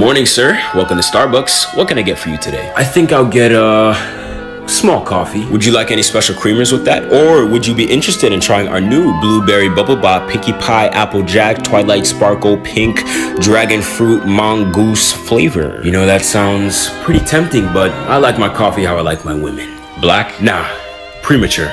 Morning, sir. Welcome to Starbucks. What can I get for you today? I think I'll get a small coffee. Would you like any special creamers with that? Or would you be interested in trying our new blueberry bubble bop, pinkie pie, applejack, twilight sparkle, pink, dragon fruit, mongoose flavor? You know, that sounds pretty tempting, but I like my coffee how I like my women. Black? Nah, premature.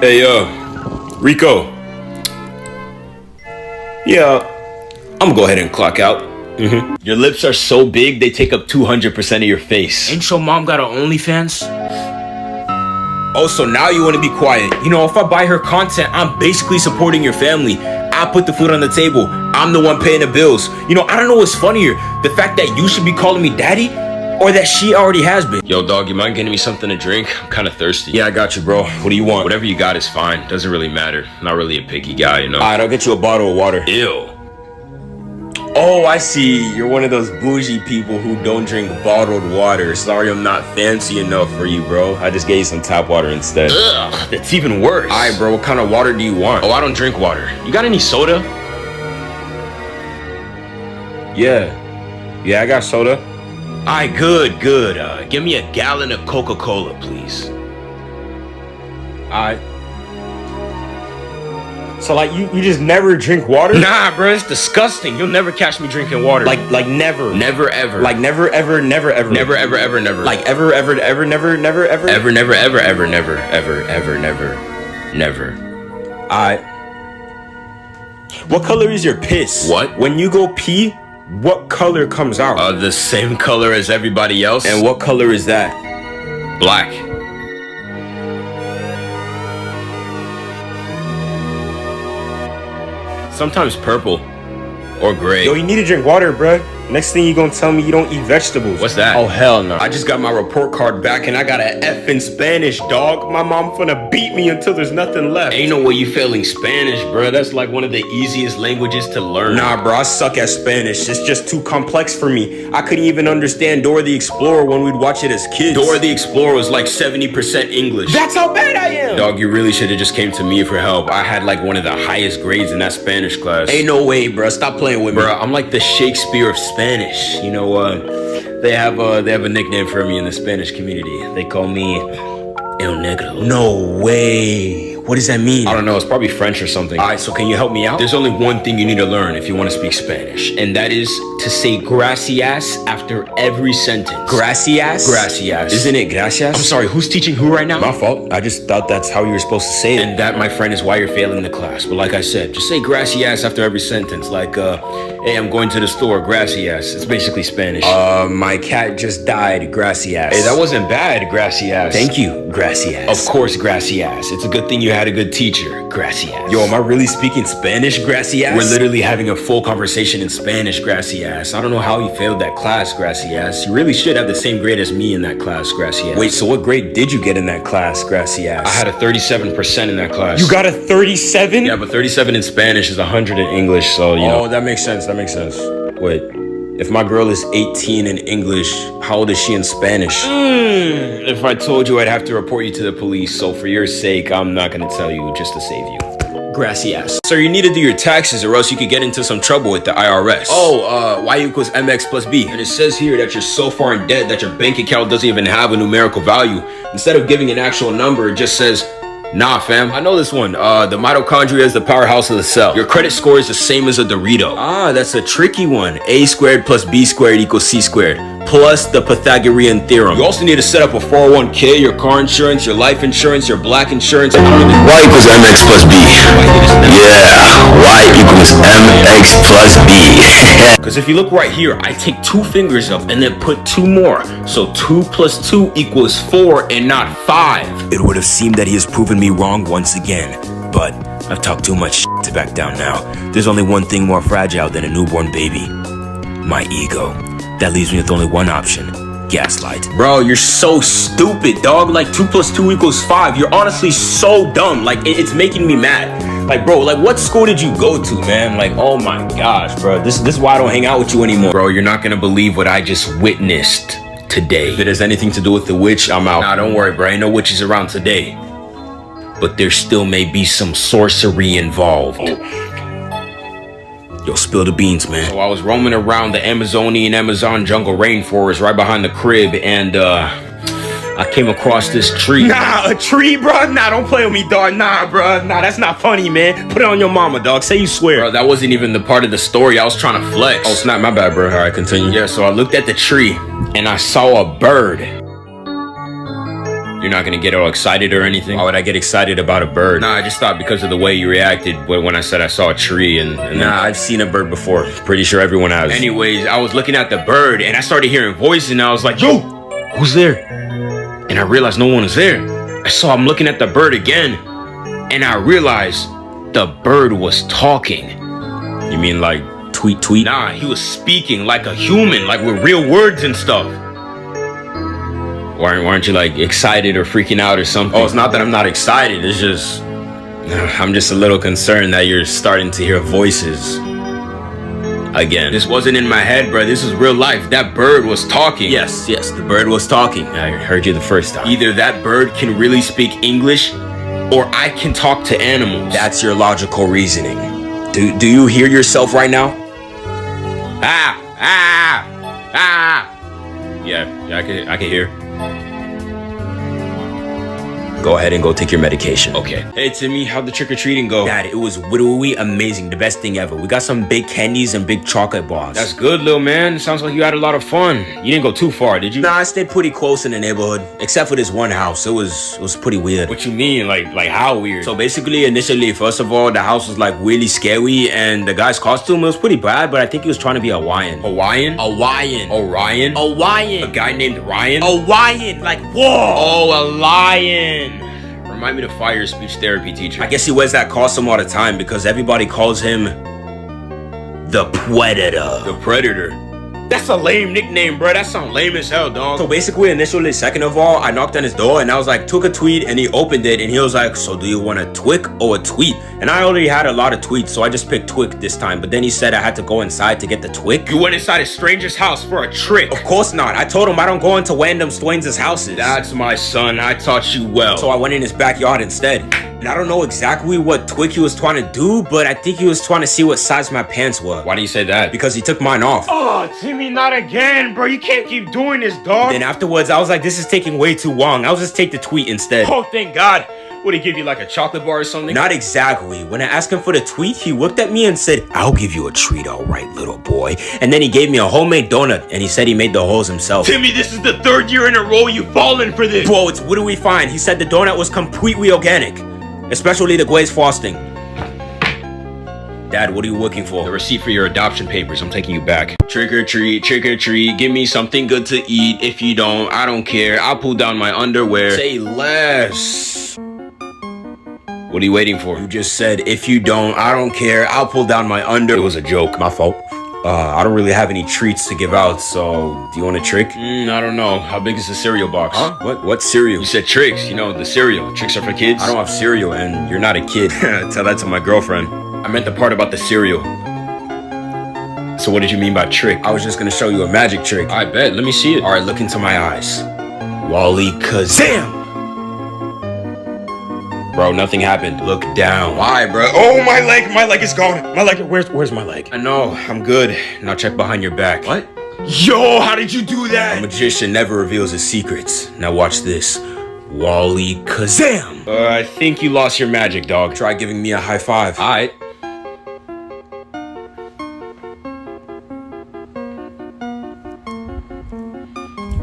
Hey, Rico. Yeah, I'm gonna go ahead and clock out. Your lips are so big, they take up 200% of your face. Ain't your mom got her OnlyFans? Oh, so now you want to be quiet. You know, if I buy her content, I'm basically supporting your family. I put the food on the table. I'm the one paying the bills. You know, I don't know what's funnier. The fact that you should be calling me daddy, or that she already has been. Yo, dog, you mind getting me something to drink? I'm kind of thirsty. Yeah, I got you, bro. What do you want? Whatever you got is fine. Doesn't really matter. Not really a picky guy, you know? Alright, I'll get you a bottle of water. Ew. Oh, I see. You're one of those bougie people who don't drink bottled water. Sorry, I'm not fancy enough for you, bro. I just gave you some tap water instead. Ugh, that's even worse. Alright, bro, what kind of water do you want? Oh, I don't drink water. You got any soda? Yeah, I got soda. Alright, good. Give me a gallon of Coca-Cola, please. Alright. So, like, you just never drink water? Nah, bro, it's disgusting. You'll never catch me drinking water. Like never. Never, ever. Like never, ever, never, ever. Never, ever, ever, never. Like ever, ever, ever, never, never, ever. Ever, never, ever, ever, never, ever, ever, never, never. Alright. What color is your piss? What? When you go pee, what color comes out? The same color as everybody else. And what color is that? Black. Sometimes purple. Or gray. Yo, you need to drink water, bruh. Next thing you gonna tell me you don't eat vegetables. What's that? Oh, hell no. I just got my report card back and I got an F in Spanish, dog. My mom finna beat me until there's nothing left. Ain't no way you failing Spanish, bro. That's like one of the easiest languages to learn. Nah, bro, I suck at Spanish. It's just too complex for me. I couldn't even understand Dora the Explorer when we'd watch it as kids. Dora the Explorer was like 70% English. That's how bad I am! Dog, you really should have just came to me for help. I had like one of the highest grades in that Spanish class. Ain't no way, bro. Stop playing with me. Bro, I'm like the Shakespeare of Spanish. You know, they have a nickname for me in the Spanish community. They call me El Negro. No way. What does that mean? I don't know. It's probably French or something. Alright, so can you help me out? There's only one thing you need to learn if you want to speak Spanish, and that is to say gracias after every sentence. Gracias? Gracias. Isn't it gracias? I'm sorry, who's teaching who right now? My fault. I just thought that's how you were supposed to say it. And that, my friend, is why you're failing the class. But like I said, just say gracias after every sentence. Like, hey, I'm going to the store, gracias. It's basically Spanish. My cat just died, gracias. Hey, that wasn't bad, gracias. Thank you, gracias. Of course, gracias. It's a good thing you had a good teacher, gracias. Yo, am I really speaking Spanish, gracias? We're literally having a full conversation in Spanish, gracias. I don't know how you failed that class, gracias. You really should have the same grade as me in that class, gracias. Wait, so what grade did you get in that class, gracias? I had a 37% in that class. You got a 37? Yeah, but 37 in Spanish is 100 in English, so, you know. Oh, that makes sense, Wait, if my girl is 18 in English, how old is she in Spanish? If I told you, I'd have to report you to the police, so for your sake, I'm not gonna tell you just to save you. Gracias. Sir, you need to do your taxes or else you could get into some trouble with the IRS. Oh, y equals mx plus b. And it says here that you're so far in debt that your bank account doesn't even have a numerical value. Instead of giving an actual number, it just says, nah, fam. I know this one. The mitochondria is the powerhouse of the cell. Your credit score is the same as a Dorito. Ah, that's a tricky one. A squared plus b squared equals c squared. Plus the Pythagorean theorem. You also need to set up a 401k, your car insurance, your life insurance, your black insurance. Y equals mx plus b. Yeah, y equals mx plus b. Because if you look right here, I take 2 fingers up and then put 2 more. So 2 plus 2 equals 4 and not 5. It would have seemed that he has proven me wrong once again. But I've talked too much to back down now. There's only one thing more fragile than a newborn baby. My ego. That leaves me with only one option. Gaslight. Bro, you're so stupid, dog. Like 2 plus 2 equals 5. You're honestly so dumb. Like, it's making me mad. Like, bro, like, what school did you go to, man? Like, oh my gosh, bro. This is why I don't hang out with you anymore. Bro, you're not gonna believe what I just witnessed today. If it has anything to do with the witch, I'm out. Nah, don't worry, bro. Ain't no witches around today. But there still may be some sorcery involved. Yo, spill the beans, man. So I was roaming around the Amazon jungle rainforest right behind the crib, and I came across this tree. Nah, a tree, bro? Nah, don't play with me, dog. Nah, bro. Nah, that's not funny, man. Put it on your mama, dog. Say you swear. Bro, that wasn't even the part of the story. I was trying to flex. Oh, snap. My bad, bro. All right, continue. Yeah, so I looked at the tree, and I saw a bird. You're not gonna get all excited or anything? Why would I get excited about a bird? Nah, I just thought because of the way you reacted when I said I saw a tree and Nah, I've seen a bird before. Pretty sure everyone has. Anyways, I was looking at the bird and I started hearing voices and I was like, yo, who's there? And I realized no one was there. I'm looking at the bird again and I realized the bird was talking. You mean like tweet? Nah, he was speaking like a human, like with real words and stuff. Weren't you like excited or freaking out or something? Oh, it's not that I'm not excited. It's just, I'm just a little concerned that you're starting to hear voices again. This wasn't in my head, bro. This is real life. That bird was talking. Yes, the bird was talking. I heard you the first time. Either that bird can really speak English or I can talk to animals. That's your logical reasoning. Do you hear yourself right now? Yeah, I can hear. Go ahead and go take your medication. Okay. Hey, Timmy, how'd the trick-or-treating go? Dad, it was literally amazing. The best thing ever. We got some big candies and big chocolate bars. That's good, little man. Sounds like you had a lot of fun. You didn't go too far, did you? Nah, I stayed pretty close in the neighborhood. Except for this one house. It was pretty weird. What you mean? Like how weird? So basically, initially, first of all, the house was like really scary. And the guy's costume was pretty bad, but I think he was trying to be Hawaiian. Hawaiian? Orion. A guy named Ryan? Orion. Like, whoa. Oh, a lion. Remind me to fire your speech therapy teacher. I guess he wears that costume all the time because everybody calls him the Predator. The Predator? That's a lame nickname, bro. That sounds lame as hell, dog. So basically, initially, second of all, I knocked on his door and I was like, took a tweet, and he opened it and he was like, so do you want a twick or a tweet? And I already had a lot of tweets, so I just picked twick this time. But then he said I had to go inside to get the twick. You went inside a stranger's house for a trick? Of course not. I told him I don't go into random strangers' houses. That's my son. I taught you well. So I went in his backyard instead. And I don't know exactly what twick he was trying to do, but I think he was trying to see what size my pants were. Why do you say that? Because he took mine off. Oh, Timmy, not again, bro. You can't keep doing this, dog. Then afterwards, I was like, this is taking way too long. I'll just take the tweet instead. Oh, thank God. Would he give you like a chocolate bar or something? Not exactly. When I asked him for the tweet, he looked at me and said, I'll give you a treat, all right, little boy. And then he gave me a homemade donut, and he said he made the holes himself. Timmy, this is the third year in a row you've fallen for this. Bro, it's literally fine. He said the donut was completely organic, especially the glazed frosting. Dad, what are you looking for? The receipt for your adoption papers. I'm taking you back. Trick or treat, give me something good to eat. If you don't, I don't care. I'll pull down my underwear. Say less. What are you waiting for? You just said, if you don't, I don't care. I'll pull down my under. It was a joke. My fault. I don't really have any treats to give out, so do you want a trick? I don't know. How big is the cereal box? Huh? What cereal? You said tricks. You know, the cereal. Tricks are for kids. I don't have cereal, and you're not a kid. Tell that to my girlfriend. I meant the part about the cereal. So what did you mean by trick? I was just gonna show you a magic trick. I bet. Let me see it. All right, look into my eyes. Wally Kazam! Bro, nothing happened. Look down. Why, bro? Oh, my leg is gone. My leg, where's my leg? I know, I'm good. Now check behind your back. What? Yo, how did you do that? A magician never reveals his secrets. Now watch this. Wally Kazam! I think you lost your magic, dog. Try giving me a high five. All right.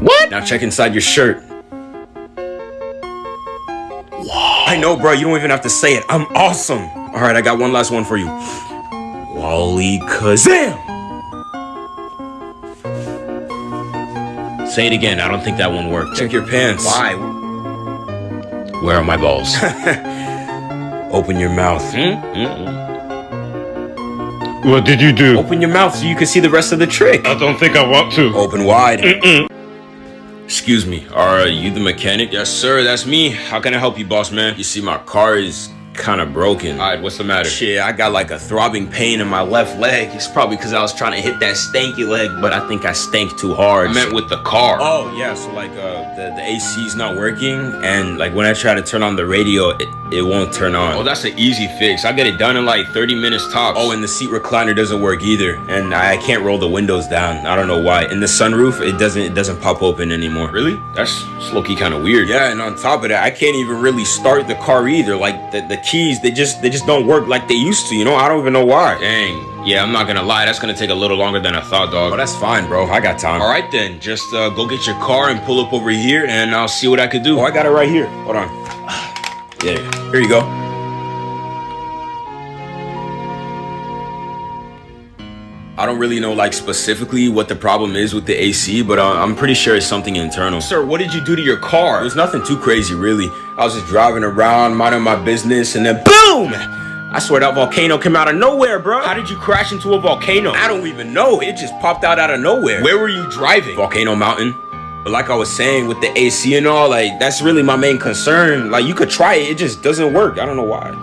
What? Now check inside your shirt. I know, bro. You don't even have to say it. I'm awesome. All right, I got one last one for you. Wally Kazam! Say it again. I don't think that one worked. Check your pants. Why? Where are my balls? Open your mouth. What did you do? Open your mouth so you can see the rest of the trick. I don't think I want to. Open wide. Excuse me, are you the mechanic? Yes, sir, that's me. How can I help you, boss man? You see, my car is kind of broken. Alright, what's the matter? Shit, I got like a throbbing pain in my left leg. It's probably because I was trying to hit that stanky leg, but I think I stank too hard. I meant with the car. Oh, yeah, so like the AC's not working, and like when I try to turn on the radio, it won't turn on. Oh, that's an easy fix. I'll get it done in like 30 minutes tops. Oh, and the seat recliner doesn't work either, and I can't roll the windows down. I don't know why. In the sunroof, it doesn't pop open anymore. Really? That's low-key kind of weird. Yeah, and on top of that, I can't even really start the car either. Like the keys, they just don't work like they used to. You know, I don't even know why. Dang. Yeah, I'm not gonna lie. That's gonna take a little longer than I thought, dog. Oh, that's fine, bro. I got time. All right then. Just go get your car and pull up over here, and I'll see what I could do. Oh, I got it right here. Hold on. Yeah, here you go. I don't really know like specifically what the problem is with the AC, but I'm pretty sure it's something internal. Sir, what did you do to your car? There's nothing too crazy, really. I was just driving around, minding my business, and then BOOM! I swear that volcano came out of nowhere, bro. How did you crash into a volcano? I don't even know. It just popped out of nowhere. Where were you driving? Volcano Mountain. But like I was saying, with the AC and all, like, that's really my main concern. Like, you could try it. It just doesn't work. I don't know why.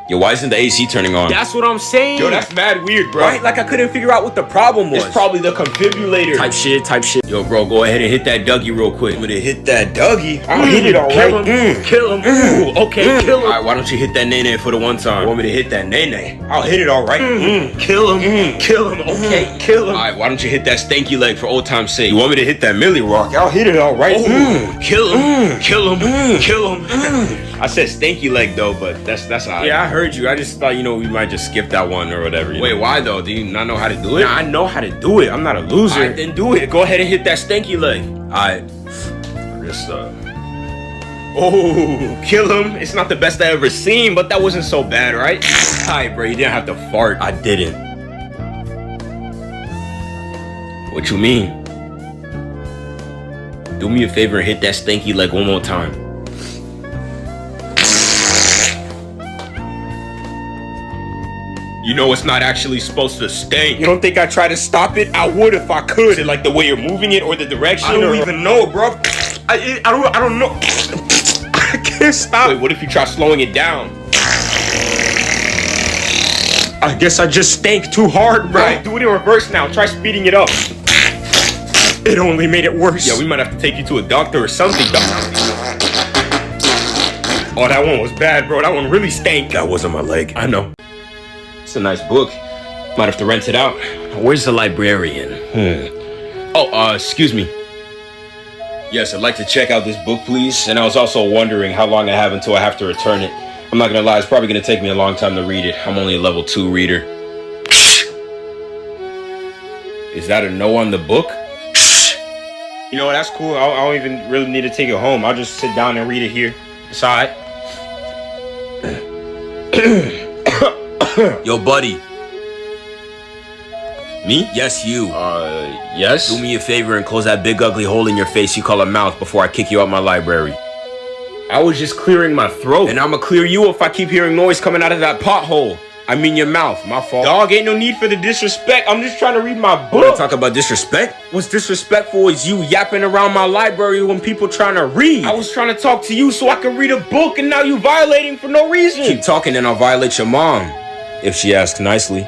Yo, why isn't the AC turning on? That's what I'm saying. Yo, that's mad weird, bro. Right? Like, I couldn't figure out what the problem was. It's probably the confibulator. Type shit. Yo, bro, go ahead and hit that Dougie real quick. I'm gonna hit that Dougie. I'll hit it all Kill right. him. Kill him. Ooh, okay, kill him. All right, why don't you hit that Nene for the one time? You want me to hit that Nene? I'll hit it all right. Kill him. Kill him. Okay, kill him. All right, why don't you hit that stanky leg for old time's sake? You want me to hit that Millie Rock? I'll hit it all right. Kill him. Kill him. Kill him. I said stanky leg though, but that's all right. Yeah, I heard you. I just thought, you know, we might just skip that one or whatever. Wait, why though? Do you not know how to do it? Nah, I know how to do it. I'm not a loser. All right, then do it. Go ahead and hit that stanky leg. Alright. Just Oh, kill him. It's not the best I ever seen, but that wasn't so bad, right? Alright, bro, you didn't have to fart. I didn't. What you mean? Do me a favor and hit that stanky leg one more time. You know it's not actually supposed to stink. You don't think I try to stop it? I would if I could. Is it like the way you're moving it or the direction? I don't even know, bro. I don't know. I can't stop. Wait, what if you try slowing it down? I guess I just stank too hard, bro. Right, do it in reverse now. Try speeding it up. It only made it worse. Yeah, we might have to take you to a doctor or something. Oh, that one was bad, bro. That one really stank. That wasn't my leg. I know. It's a nice book. Might have to rent it out. Where's the librarian? Oh, excuse me. Yes, I'd like to check out this book, please. And I was also wondering how long I have until I have to return it. I'm not gonna lie, it's probably gonna take me a long time to read it. I'm only a level 2 reader. Is that a no on the book? You know what, that's cool. I don't even really need to take it home. I'll just sit down and read it here. It's alright. Yo, buddy. Me? Yes, you. Yes? Do me a favor and close that big ugly hole in your face you call a mouth before I kick you out my library. I was just clearing my throat. And I'ma clear you if I keep hearing noise coming out of that pothole. I mean your mouth, my fault. Dog, ain't no need for the disrespect. I'm just trying to read my book. Wanna talk about disrespect? What's disrespectful is you yapping around my library when people trying to read. I was trying to talk to you so I could read a book, and now you violating for no reason. Keep talking and I'll violate your mom. If she asks nicely.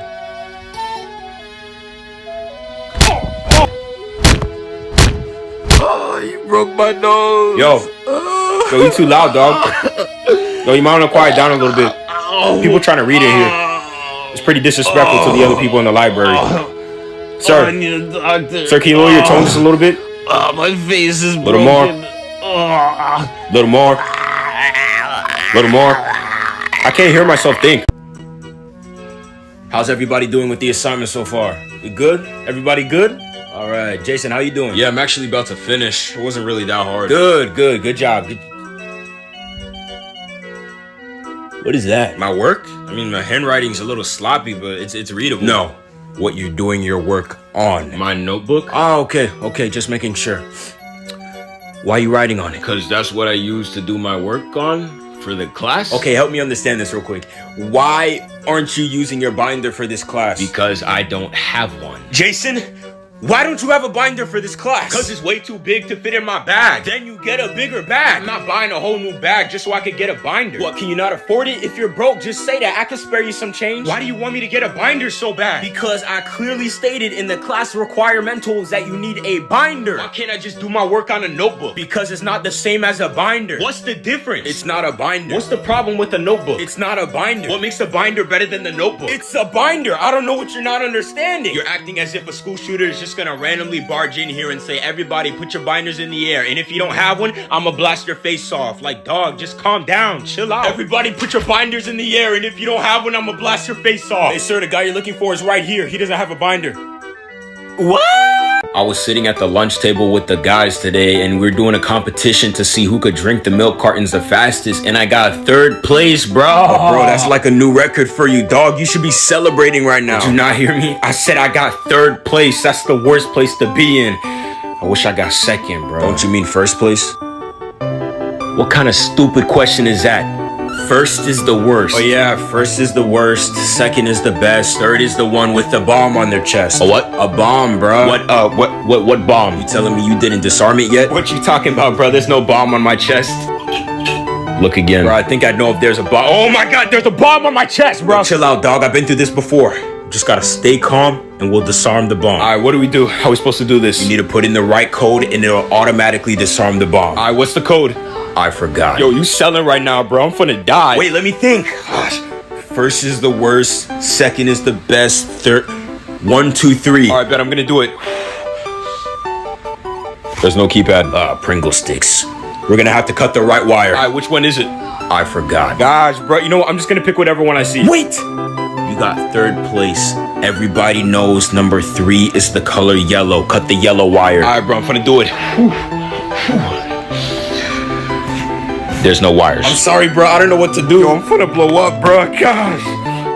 Oh, you broke my nose. Yo, you too loud, dog. Yo, you might want to quiet down a little bit. People trying to read in here. It's pretty disrespectful to the other people in the library. Sir, I need a doctor. Sir, can you lower your tone just a little bit? My face is Little broken. more. Little more. Little more. I can't hear myself think. How's everybody doing with the assignment so far? We good? Everybody good? All right, Jason, how you doing? Yeah, I'm actually about to finish. It wasn't really that hard. Good job. What is that? My work? I mean, my handwriting's a little sloppy, but it's readable. No, what you're doing your work on. My notebook? Oh, okay, just making sure. Why are you writing on it? Because that's what I use to do my work on for the class. Okay, help me understand this real quick. Why aren't you using your binder for this class? Because I don't have one. Jason, Why don't you have a binder for this class? Because it's way too big to fit in my bag. Then you get a bigger bag. I'm not buying a whole new bag just so I could get a binder. What, can you not afford it? If you're broke, just say that. I can spare you some change. Why do you want me to get a binder so bad? Because I clearly stated in the class requirementals that you need a binder. Why can't I just do my work on a notebook? Because it's not the same as a binder. What's the difference? It's not a binder. What's the problem with a notebook? It's not a binder. What makes a binder better than the notebook? It's a binder. I don't know what you're not understanding. You're acting as if a school shooter is just gonna randomly barge in here and say, everybody put your binders in the air, and if you don't have one, I'ma blast your face off. Like, dog, just calm down, chill out. Everybody put your binders in the air, and if you don't have one, I'ma blast your face off. Hey sir, the guy you're looking for is right here. He doesn't have a binder. What? I was sitting at the lunch table with the guys today, and we were doing a competition to see who could drink the milk cartons the fastest, and I got 3rd place, bro. Oh, bro, that's like a new record for you, dog. You should be celebrating right now. Did you not hear me? I said I got 3rd place. That's the worst place to be in. I wish I got 2nd, bro. Don't you mean 1st place? What kind of stupid question is that? 1st is the worst. Oh yeah, 1st is the worst, 2nd is the best, 3rd is the one with the bomb on their chest. A what? A bomb, bro. What bomb? You telling me you didn't disarm it yet? What you talking about, bro? There's no bomb on my chest. Look again. Bro, I think I know if there's a bomb. Oh my god, there's a bomb on my chest, bro. Yo, chill out, dog. I've been through this before. Just gotta stay calm and we'll disarm the bomb. Alright, what do we do? How are we supposed to do this? You need to put in the right code and it'll automatically disarm the bomb. Alright, what's the code? I forgot. Yo, you selling right now, bro. I'm finna die. Wait, let me think. Gosh. 1st is the worst. 2nd is the best. 3rd. 1, 2, 3. Alright, bet I'm gonna do it. There's no keypad. Pringle sticks. We're gonna have to cut the right wire. Alright, which one is it? I forgot. Gosh, bro. You know what? I'm just gonna pick whatever one I see. Wait! You got 3rd place. Everybody knows number 3 is the color yellow. Cut the yellow wire. Alright, bro. I'm finna do it. There's no wires. I'm sorry, bro. I don't know what to do. Yo, I'm finna blow up, bro. Gosh.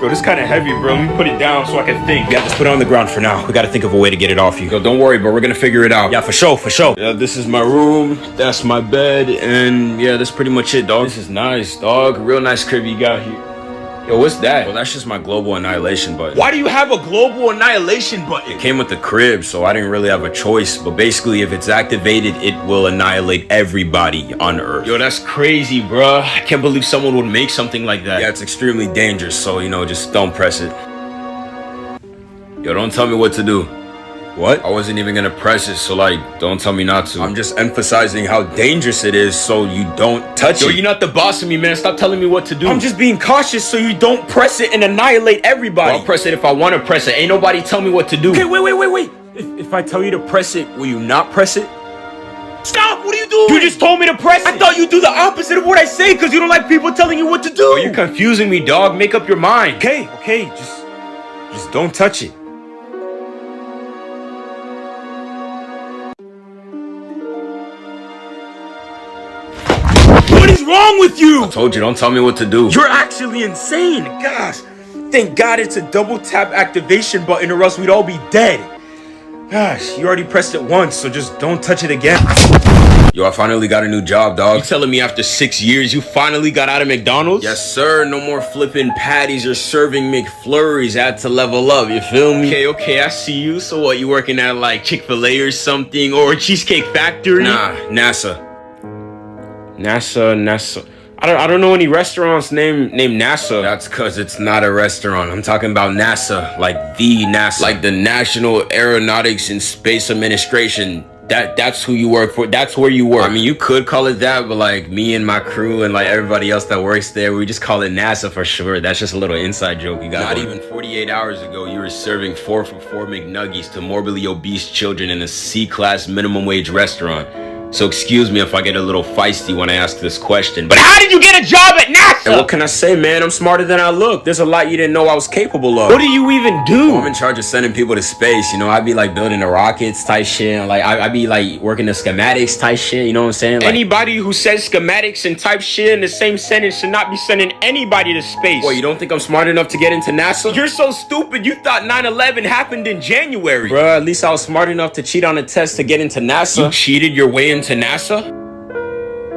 Yo, this is kind of heavy, bro. Let me put it down so I can think. Yeah, let's put it on the ground for now. We gotta think of a way to get it off you. Yo, don't worry, bro. We're gonna figure it out. Yeah, for sure, for sure. Yeah, this is my room. That's my bed. And yeah, that's pretty much it, dog. This is nice, dog. Real nice crib you got here. Yo, what's that? Well, that's just my global annihilation button. Why do you have a global annihilation button? It came with the crib, so I didn't really have a choice. But basically, if it's activated, it will annihilate everybody on Earth. Yo, that's crazy, bro. I can't believe someone would make something like that. Yeah, it's extremely dangerous, so, you know, just don't press it. Yo, don't tell me what to do. What? I wasn't even gonna press it, so like, don't tell me not to. I'm just emphasizing how dangerous it is so you don't touch it. Yo, you're not the boss of me, man. Stop telling me what to do. I'm just being cautious so you don't press it and annihilate everybody. Well, I'll press it if I want to press it. Ain't nobody tell me what to do. Okay, wait. If I tell you to press it, will you not press it? Stop! What are you doing? You just told me to press it. I thought you'd do the opposite of what I say because you don't like people telling you what to do. Oh, you're confusing me, dog. Make up your mind. Okay. Just don't touch it. What is wrong with you? I told you, don't tell me what to do. You're actually insane. Gosh, thank God it's a double tap activation button or else we'd all be dead. Gosh, you already pressed it once, so just don't touch it again. Yo, I finally got a new job, dog. You telling me after 6 years you finally got out of McDonald's? Yes, sir. No more flipping patties or serving McFlurries. I had to level up, you feel me? Okay, I see you. So what, you working at like Chick-fil-A or something? Or Cheesecake Factory? Nah, NASA. I don't know any restaurants named NASA. That's cause it's not a restaurant. I'm talking about NASA, like the NASA. Like the National Aeronautics and Space Administration. That's who you work for. That's where you work. I mean, you could call it that, but like me and my crew and like everybody else that works there, we just call it NASA for sure. That's just a little inside joke you got. Not even 48 hours ago, you were serving 4 for $4 McNuggies to morbidly obese children in a C-class minimum wage restaurant. So excuse me if I get a little feisty when I ask this question, but how did you get a job at NASA? And what can I say, man? I'm smarter than I look. There's a lot you didn't know I was capable of. What do you even do? Well, I'm in charge of sending people to space. You know, I'd be like building the rockets type shit. Like I'd be like working the schematics type shit. You know what I'm saying? Like, anybody who says schematics and type shit in the same sentence should not be sending anybody to space. Well, you don't think I'm smart enough to get into NASA? You're so stupid. You thought 9/11 happened in January. Bruh, at least I was smart enough to cheat on a test to get into NASA. You cheated your way into NASA?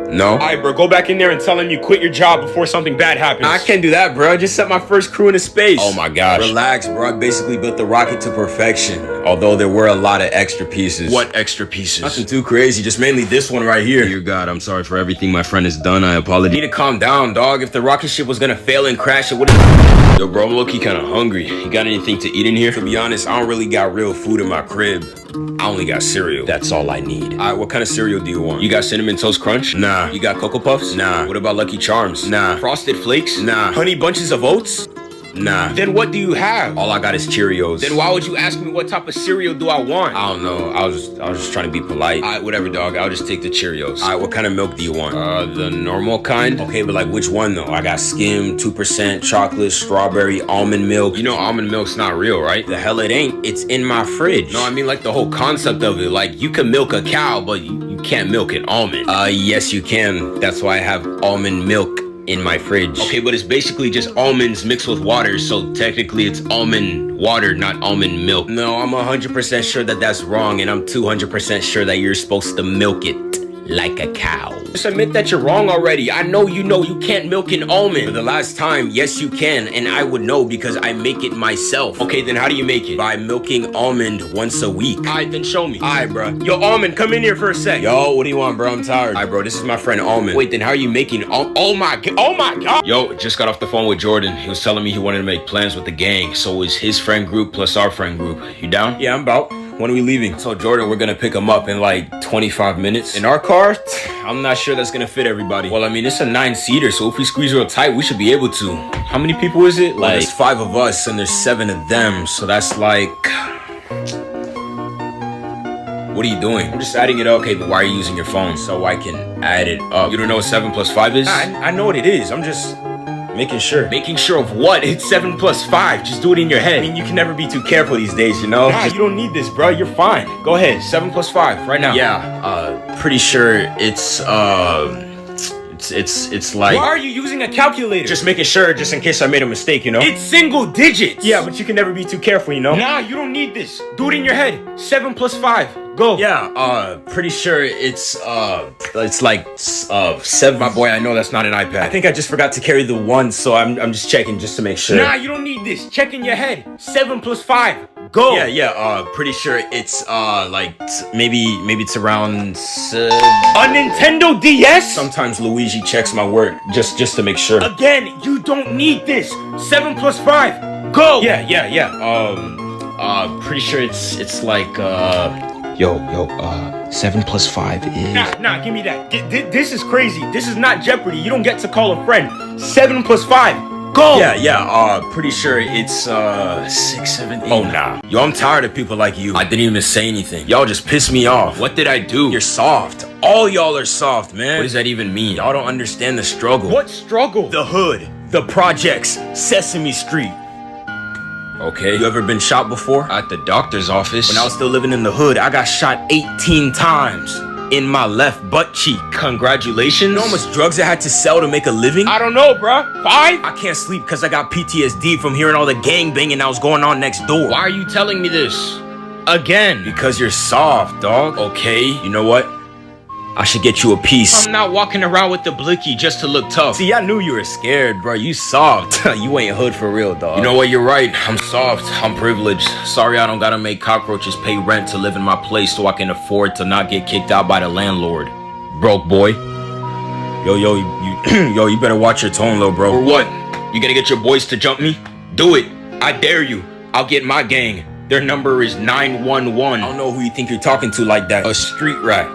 No? Alright, bro, go back in there and tell him you quit your job before something bad happens. I can't do that, bro. I just set my first crew into space. Oh my gosh. Relax, bro. I basically built the rocket to perfection. Although there were a lot of extra pieces. What extra pieces? Nothing too crazy, just mainly this one right here. Dear God, I'm sorry for everything my friend has done. I apologize. You need to calm down, dog. If the rocket ship was gonna fail and crash, it would've... Yo, bro, I'm low-key kinda hungry. You got anything to eat in here? To be honest, I don't really got real food in my crib. I only got cereal. That's all I need. Alright, what kind of cereal do you want? You got Cinnamon Toast Crunch? Nah. You got Cocoa Puffs? Nah. What about Lucky Charms? Nah. Frosted Flakes? Nah. Honey Bunches of Oats? Nah. Then what do you have? All I got is Cheerios. Then why would you ask me what type of cereal do I want? I don't know. I was just trying to be polite. Alright, whatever, dog. I'll just take the Cheerios. Alright, what kind of milk do you want? The normal kind? Okay, but like which one though? I got skim, 2%, chocolate, strawberry, almond milk. You know almond milk's not real, right? The hell it ain't. It's in my fridge. No, I mean like the whole concept of it. Like you can milk a cow, but you can't milk an almond. Yes you can. That's why I have almond milk in my fridge. Okay, but it's basically just almonds mixed with water, so technically it's almond water, not almond milk. No, I'm 100% sure that that's wrong, and I'm 200% sure that you're supposed to milk it like a cow. Just admit that you're wrong already. I know you can't milk an For almond. the last time, yes you can, and I would know because I make it myself. Okay, then how do you make it? By milking almond once a week. Alright, then show me. Alright, bro. Yo, Almond, come in here for a sec. Yo, what do you want, bro? I'm tired. Alright, bro, this is my friend Almond. Wait, then how are you making oh my god. Yo, just got off the phone with Jordan. He was telling me he wanted to make plans with the gang, so it's his friend group plus our friend group. You down? Yeah, I'm about. When are we leaving? So Jordan, we're gonna pick him up in like 25 minutes. In our car? I'm not sure that's gonna fit everybody. Well, I mean, it's a 9-seater, so if we squeeze real tight, we should be able to. How many people is it? Well, Like, there's 5 of us and there's 7 of them, so that's like... What are you doing? I'm just adding it up. Okay, but why are you using your phone? So I can add it up. You don't know what 7 plus 5 is? I know what it is. I'm just making sure. Making sure of what? It's 7 plus 5. Just do it in your head. I mean, you can never be too careful these days, you know? Nah, you don't need this, bro. You're fine. Go ahead. 7 plus 5 right now. Yeah, pretty sure it's like... Why are you using a calculator? Just making sure, just in case I made a mistake, you know? It's single digits. Yeah, but you can never be too careful, you know? Nah, you don't need this. Do it in your head. 7 plus 5. Go. Yeah, pretty sure it's like 7. My boy, I know that's not an iPad. I think I just forgot to carry the 1, so I'm just checking just to make sure. Nah, you don't need this. Check in your head. 7 plus 5. Go. Yeah, pretty sure it's like maybe it's around A Nintendo DS? sometimes Luigi checks my work just to make sure. Again, you don't need this. 7 plus 5. Go. Pretty sure it's like 7 plus 5 is... Nah, give me that. This is crazy. This is not Jeopardy. You don't get to call a friend. 7 plus 5. Go. Pretty sure it's 6, 7, 8. Oh, nah. Yo, I'm tired of people like you. I didn't even say anything. Y'all just piss me off. What did I do? You're soft. All y'all are soft, man. What does that even mean? Y'all don't understand the struggle. What struggle? The hood, the projects, Sesame Street. Okay. You ever been shot before? At the doctor's office. When I was still living in the hood, I got shot 18 times in my left butt cheek. Congratulations. You know how much drugs I had to sell to make a living? I don't know, bruh. 5? I can't sleep because I got PTSD from hearing all the gang banging that was going on next door. Why are you telling me this? Again. Because you're soft, dog. Okay. You know what? I should get you a piece. I'm not walking around with the blicky just to look tough. See, I knew you were scared, bro. You soft. You ain't hood for real, dog. You know what? You're right. I'm soft. I'm privileged. Sorry I don't gotta make cockroaches pay rent to live in my place so I can afford to not get kicked out by the landlord. Broke boy. Yo, you better watch your tone, little bro. Or what? You gonna get your boys to jump me? Do it. I dare you. I'll get my gang. Their number is 911. I don't know who you think you're talking to like that. A street rat.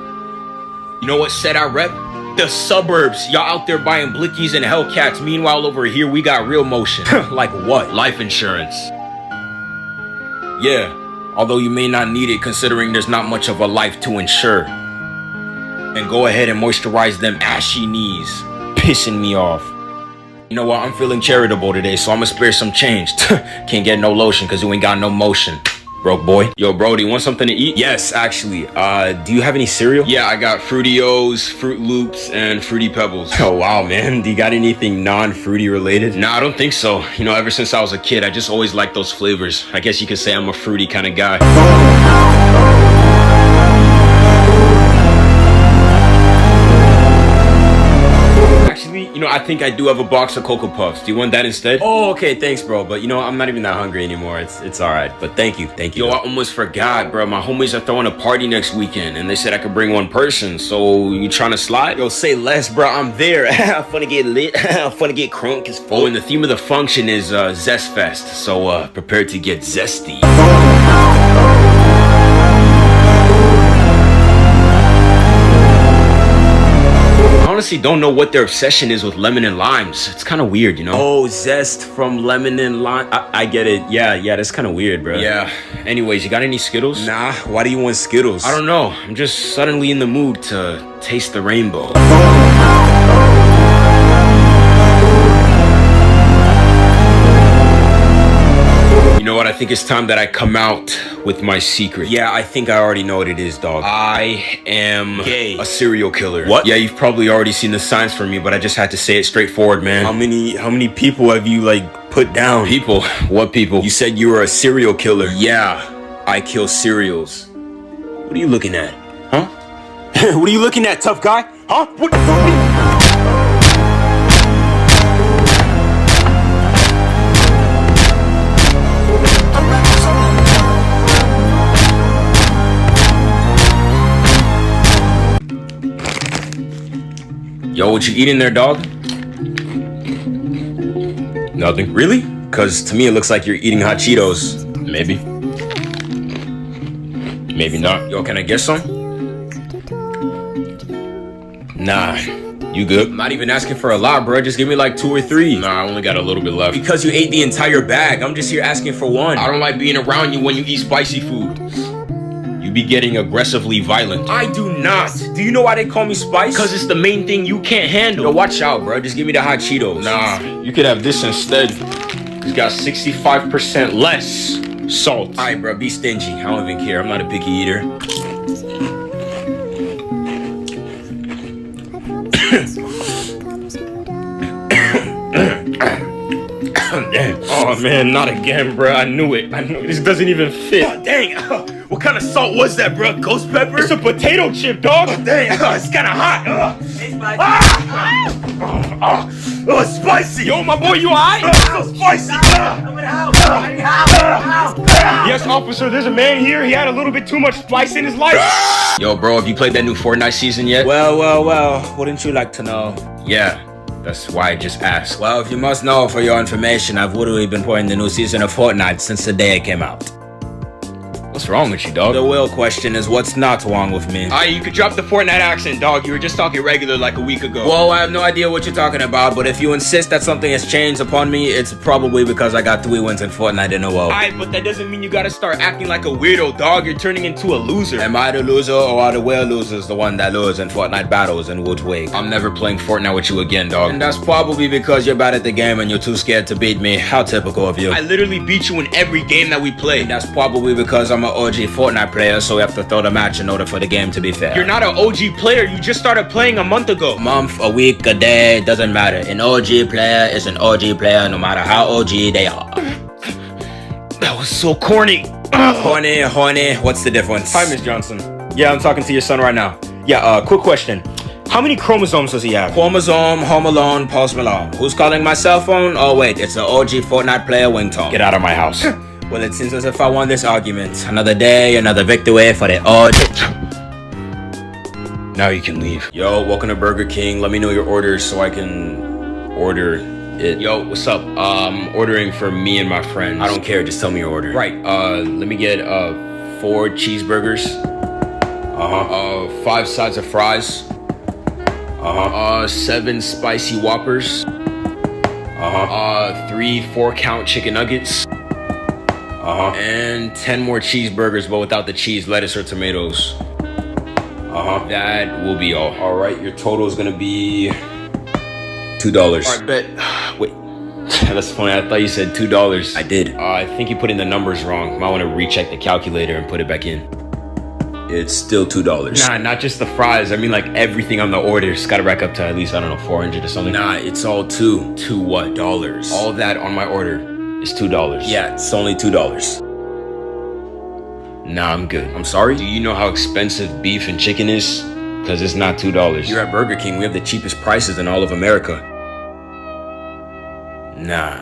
You know what set I rep? The suburbs. Y'all out there buying blickies and Hellcats. Meanwhile, over here, we got real motion. Like what? Life insurance. Yeah. Although you may not need it considering there's not much of a life to insure. And go ahead and moisturize them ashy knees. Pissing me off. You know what? I'm feeling charitable today, so I'm gonna spare some change. Can't get no lotion because you ain't got no motion. Broke boy. Yo, bro, do you want something to eat? Yes, actually. Do you have any cereal? Yeah, I got Fruity-O's, Fruit Loops, and Fruity Pebbles. Oh, wow, man. Do you got anything non-fruity related? Nah, I don't think so. You know, ever since I was a kid, I just always liked those flavors. I guess you could say I'm a fruity kind of guy. You know, I think I do have a box of Cocoa Puffs. Do you want that instead? Oh, okay, thanks, bro. But you know, I'm not even that hungry anymore. It's all right. But thank you. Yo, I almost forgot, bro. My homies are throwing a party next weekend, and they said I could bring one person. So you trying to slide? Yo, say less, bro. I'm there. I'm finna get lit. I'm finna get crunk as fuck. Oh, and the theme of the function is Zest Fest. So prepare to get zesty. I honestly don't know what their obsession is with lemon and limes. It's kind of weird, you know? Oh, zest from lemon and lime. I get it. Yeah, that's kind of weird, bro. Yeah. Anyways, you got any Skittles? Nah, why do you want Skittles? I don't know. I'm just suddenly in the mood to taste the rainbow. You know what? I think it's time that I come out with my secret. Yeah, I think I already know what it is, dog. I am gay. A serial killer. What? Yeah, you've probably already seen the signs from me, but I just had to say it straightforward, man. How many people have you, like, put down? People? What people? You said you were a serial killer. Yeah. I kill cereals. What are you looking at? Huh? What are you looking at, tough guy? Huh? What? Yo, what you eating there, dog? Nothing. Really? Because to me it looks like you're eating hot Cheetos. Maybe. Maybe not. Yo, can I get some? Nah. You good? I'm not even asking for a lot, bro. Just give me like 2 or 3. Nah, I only got a little bit left. Because you ate the entire bag. I'm just here asking for one. I don't like being around you when you eat spicy food. You be getting aggressively violent. I do not. Do you know why they call me Spice? Because it's the main thing you can't handle. Yo, watch out, bro. Just give me the hot Cheetos. Nah, you could have this instead. It's got 65% less salt. Alright, bro. Be stingy. I don't even care. I'm not a picky eater. Oh man, not again, bro. I knew it. This doesn't even fit. Oh, dang. What kind of salt was that, bro? Ghost pepper? It's a potato chip, dog. Oh, dang. It's kind of hot. Hey, Spike. Oh, it's spicy. Yo, my boy, you alright? Oh, so spicy. I'm gonna help. Help. Yes, officer, there's a man here. He had a little bit too much spice in his life. Yo, bro, have you played that new Fortnite season yet? Well. Wouldn't you like to know? Yeah, that's why I just asked. Well, if you must know for your information, I've literally been playing the new season of Fortnite since the day it came out. What's wrong with you, dog? The real question is what's not wrong with me? Alright, you could drop the Fortnite accent, dog. You were just talking regular like a week ago. Well, I have no idea what you're talking about, but if you insist that something has changed upon me, it's probably because I got 3 wins in Fortnite in a row. Alright, but that doesn't mean you gotta start acting like a weirdo, dog. You're turning into a loser. Am I the loser or are the real losers the one that lose in Fortnite battles in Woods Wake? I'm never playing Fortnite with you again, dog. And that's probably because you're bad at the game and you're too scared to beat me. How typical of you. I literally beat you in every game that we play. And that's probably because I'm an OG Fortnite player, so we have to throw the match in order for the game to be fair. You're not an OG player. You just started playing a month ago. A month, a week, a day, doesn't matter. An OG player is an OG player no matter how OG they are. That was so corny. Horny, what's the difference? Hi, Miss Johnson. Yeah, I'm talking to your son right now. Yeah, quick question. How many chromosomes does he have? Chromosome, Home Alone, Post Malone. Who's calling my cell phone? Oh wait, it's the OG Fortnite player Wingtone. Get out of my house. Well, it seems as if I won this argument. Another day, another victory for the OG. Now you can leave. Yo, welcome to Burger King. Let me know your orders so I can order it. Yo, what's up? Ordering for me and my friends. I don't care, just tell me your order. Right, let me get 4 cheeseburgers. 5 sides of fries. 7 spicy Whoppers. 3 4-count chicken nuggets. And 10 more cheeseburgers, but without the cheese, lettuce, or tomatoes. That will be all. All right, your total is gonna be $2. All right, bet. Wait, that's funny. I thought you said $2. I did. I think you put in the numbers wrong. Might want to recheck the calculator and put it back in. It's still $2. Nah, not just the fries. I mean, like everything on the order. It's got to rack up to at least, I don't know, 400 or something. Nah, it's all $2. $2 what? Dollars. All that on my order is $2. Yeah, it's only $2. Nah, I'm good. I'm sorry? Do you know how expensive beef and chicken is? Because it's not $2. Here at Burger King, we have the cheapest prices in all of America. Nah,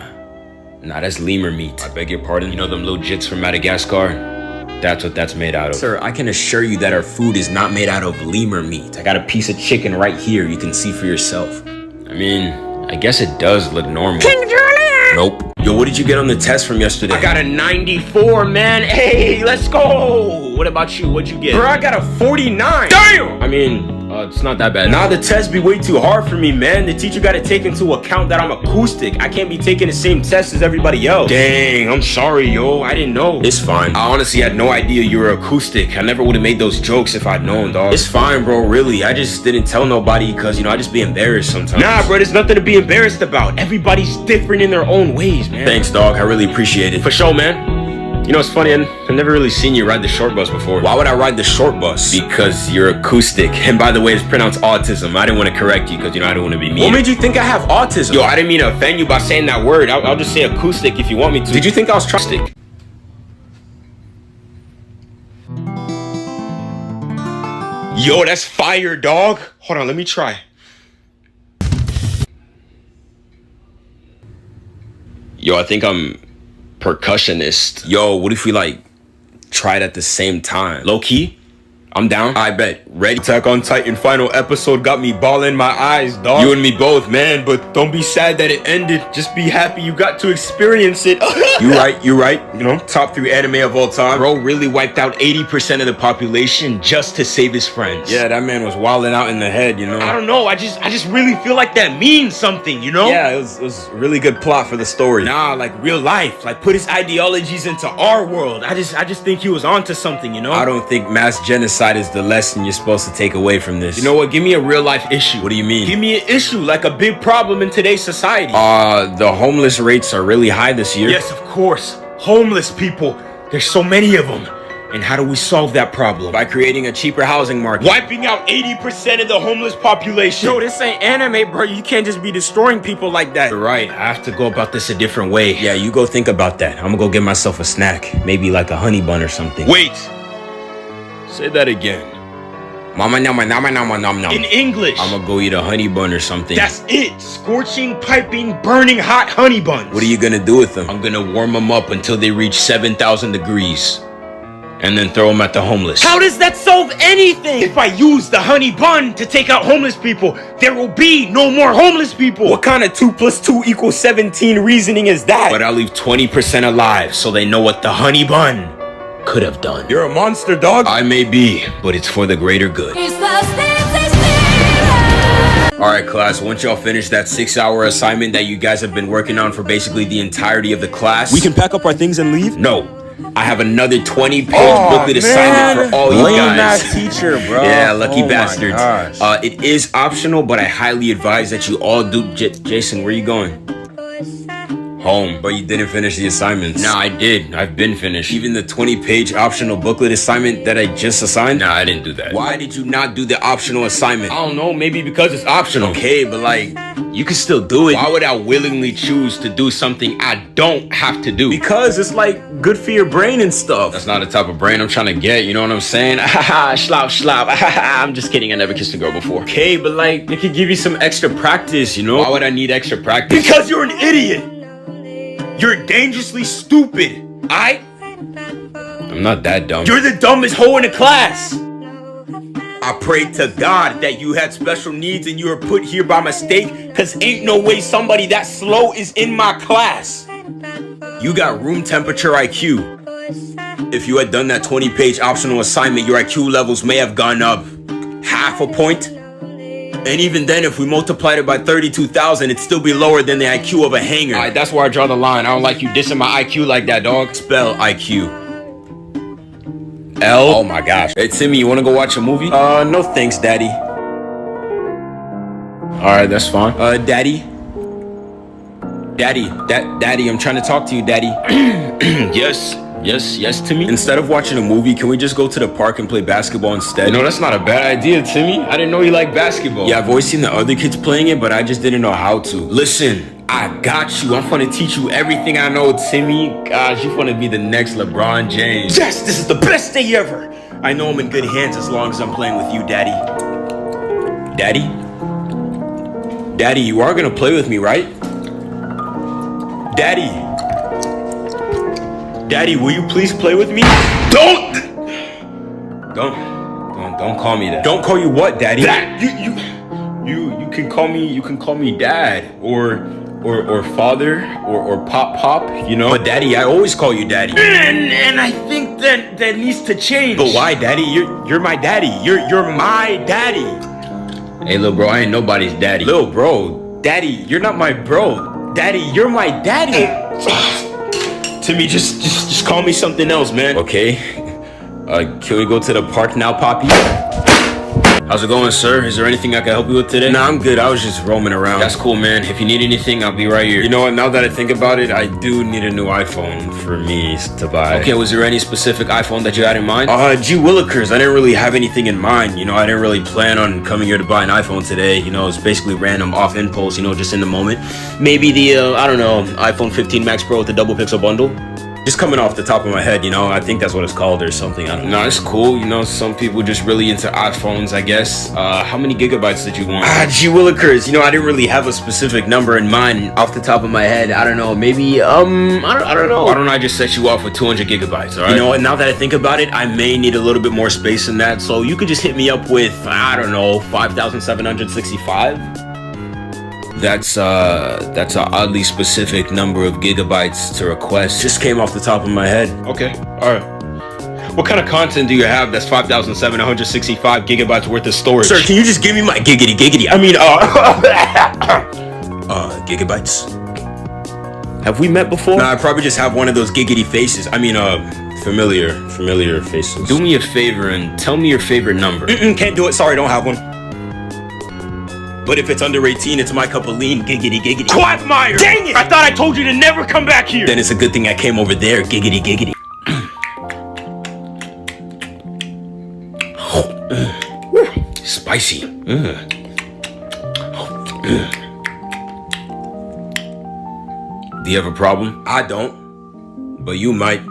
that's lemur meat. I beg your pardon? You know them little jits from Madagascar? That's what that's made out of. Sir, I can assure you that our food is not made out of lemur meat. I got a piece of chicken right here. You can see for yourself. I mean, I guess it does look normal. King Julian! Nope. Yo, what did you get on the test from yesterday? I got a 94, man. Hey, let's go. What about you? What'd you get? Bro, I got a 49. Damn! I mean, it's not that bad. Nah, the test be way too hard for me, man. The teacher got to take into account that I'm acoustic. I can't be taking the same test as everybody else. Dang, I'm sorry, yo. I didn't know. It's fine. I honestly had no idea you were acoustic. I never would have made those jokes if I'd known, dog. It's fine, bro, really. I just didn't tell nobody because, you know, I just be embarrassed sometimes. Nah, bro, there's nothing to be embarrassed about. Everybody's different in their own ways, man. Thanks, dog. I really appreciate it. For sure, man. You know, it's funny, I've never really seen you ride the short bus before. Why would I ride the short bus? Because you're acoustic. And by the way, it's pronounced autism. I didn't want to correct you because, you know, I don't want to be mean. What made you think I have autism? Yo, I didn't mean to offend you by saying that word. I'll just say acoustic if you want me to. Did you think I was trustic? Yo, that's fire, dog. Hold on, let me try. Yo, I think I'm percussionist. Yo, what if we like tried at the same time? Low key? I'm down. I bet. Ready? Attack on Titan final episode got me bawling my eyes, dog. You and me both, man. But don't be sad that it ended. Just be happy you got to experience it. You right. You know, top 3 anime of all time. Bro really wiped out 80% of the population just to save his friends. Yeah, that man was wilding out in the head, you know. I don't know. I just really feel like that means something, you know? Yeah, it was a really good plot for the story. Nah, like real life. Like put his ideologies into our world. I just think he was onto something, you know? I don't think mass genocide is the lesson you're supposed to take away from this. You know what? Give me a real life issue. What do you mean? Give me an issue, like a big problem in today's society. The homeless rates are really high this year. Yes, of course. Homeless people. There's so many of them. And how do we solve that problem? By creating a cheaper housing market. Wiping out 80% of the homeless population. Yo, this ain't anime, bro. You can't just be destroying people like that. You're right. I have to go about this a different way. Yeah, you go think about that. I'm gonna go get myself a snack. Maybe like a honey bun or something. Wait. Say that again. Mama nama nama nama nom nom. In English. I'm gonna go eat a honey bun or something. That's it. Scorching, piping, burning hot honey buns. What are you gonna do with them? I'm gonna warm them up until they reach 7,000 degrees. And then throw them at the homeless. How does that solve anything? If I use the honey bun to take out homeless people, there will be no more homeless people. What kind of 2 + 2 = 17 reasoning is that? But I'll leave 20% alive so they know what the honey bun could have done. You're a monster, dog. I may be, but it's for the greater good. Alright, class, once y'all finish that 6-hour assignment that you guys have been working on for basically the entirety of the class, we can pack up our things and leave? No. I have another 20-page booklet assignment for all you guys. Teacher, bro. Yeah, lucky bastards. It is optional, but I highly advise that you all do. Jason, where you going? Home. But you didn't finish the assignments. Nah, I did. I've been finished. Even the 20-page optional booklet assignment that I just assigned? Nah, I didn't do that. Why did you not do the optional assignment? I don't know. Maybe because it's optional. Okay, but like, you can still do it. Why would I willingly choose to do something I don't have to do? Because it's like good for your brain and stuff. That's not the type of brain I'm trying to get, you know what I'm saying? Schlop. I'm just kidding, I never kissed a girl before. Okay, but like, it could give you some extra practice, you know? Why would I need extra practice? Because you're an idiot! You're dangerously stupid, I'm not that dumb. You're the dumbest hoe in the class! I pray to God that you had special needs and you were put here by mistake, cause ain't no way somebody that slow is in my class. You got room temperature IQ. If you had done that 20-page optional assignment, your IQ levels may have gone up half a point. And even then, if we multiplied it by 32,000, it'd still be lower than the IQ of a hanger. Alright, that's where I draw the line. I don't like you dissing my IQ like that, dog. Spell IQ. L? Oh my gosh. Hey, Timmy, you wanna go watch a movie? No thanks, daddy. Alright, that's fine. Daddy, Daddy, I'm trying to talk to you, Daddy. Yes, Timmy. Instead of watching a movie, can we just go to the park and play basketball instead? You know, that's not a bad idea, Timmy. I didn't know you liked basketball. Yeah, I've always seen the other kids playing it, but I just didn't know how to. Listen, I got you. I'm gonna teach you everything I know, Timmy. Gosh, you're gonna be the next LeBron James. Yes, this is the best day ever. I know I'm in good hands as long as I'm playing with you, Daddy. Daddy, you are gonna play with me, right? Daddy. Daddy, will you please play with me? Don't call me that. Don't call you what, Daddy? That you can call me Dad or Father or Pop, you know. But Daddy, I always call you Daddy. And I think that needs to change. But why, Daddy? You're my daddy. You're my daddy. Hey, little bro, I ain't nobody's daddy. Little bro, Daddy, you're not my bro. Daddy, you're my daddy. Timmy, just call me something else, man. Okay. Can we go to the park now, Poppy? How's it going, sir? Is there anything I can help you with today? Nah, I'm good. I was just roaming around. That's cool, man. If you need anything, I'll be right here. You know what? Now that I think about it, I do need a new iPhone for me to buy. Okay, was there any specific iPhone that you had in mind? Gee willikers, I didn't really have anything in mind. You know, I didn't really plan on coming here to buy an iPhone today. You know, it's basically random, off impulse, you know, just in the moment. Maybe the, I don't know, iPhone 15 Max Pro with the double pixel bundle. Just coming off the top of my head, you know, I think that's what it's called or something. I don't know. No, it's cool. You know, some people just really into iPhones, I guess. How many gigabytes did you want? Gee willikers, you know, I didn't really have a specific number in mind off the top of my head. I don't know, maybe, I don't know. Why don't I just set you off with 200 gigabytes, all right? You know what, now that I think about it, I may need a little bit more space than that. So you could just hit me up with, I don't know, 5,765. That's an oddly specific number of gigabytes to request. Just came off the top of my head. Okay, all right. What kind of content do you have that's 5,765 gigabytes worth of storage? Sir, can you just give me my giggity? I mean, gigabytes. Have we met before? Nah, I probably just have one of those giggity faces. I mean, familiar faces. Do me a favor and tell me your favorite number. Can't do it. Sorry, don't have one. But if it's under 18, it's my cup of lean. Giggity. Quagmire! Dang it! I thought I told you to never come back here. Then it's a good thing I came over there. Giggity. Spicy. Do you have a problem? I don't. But you might.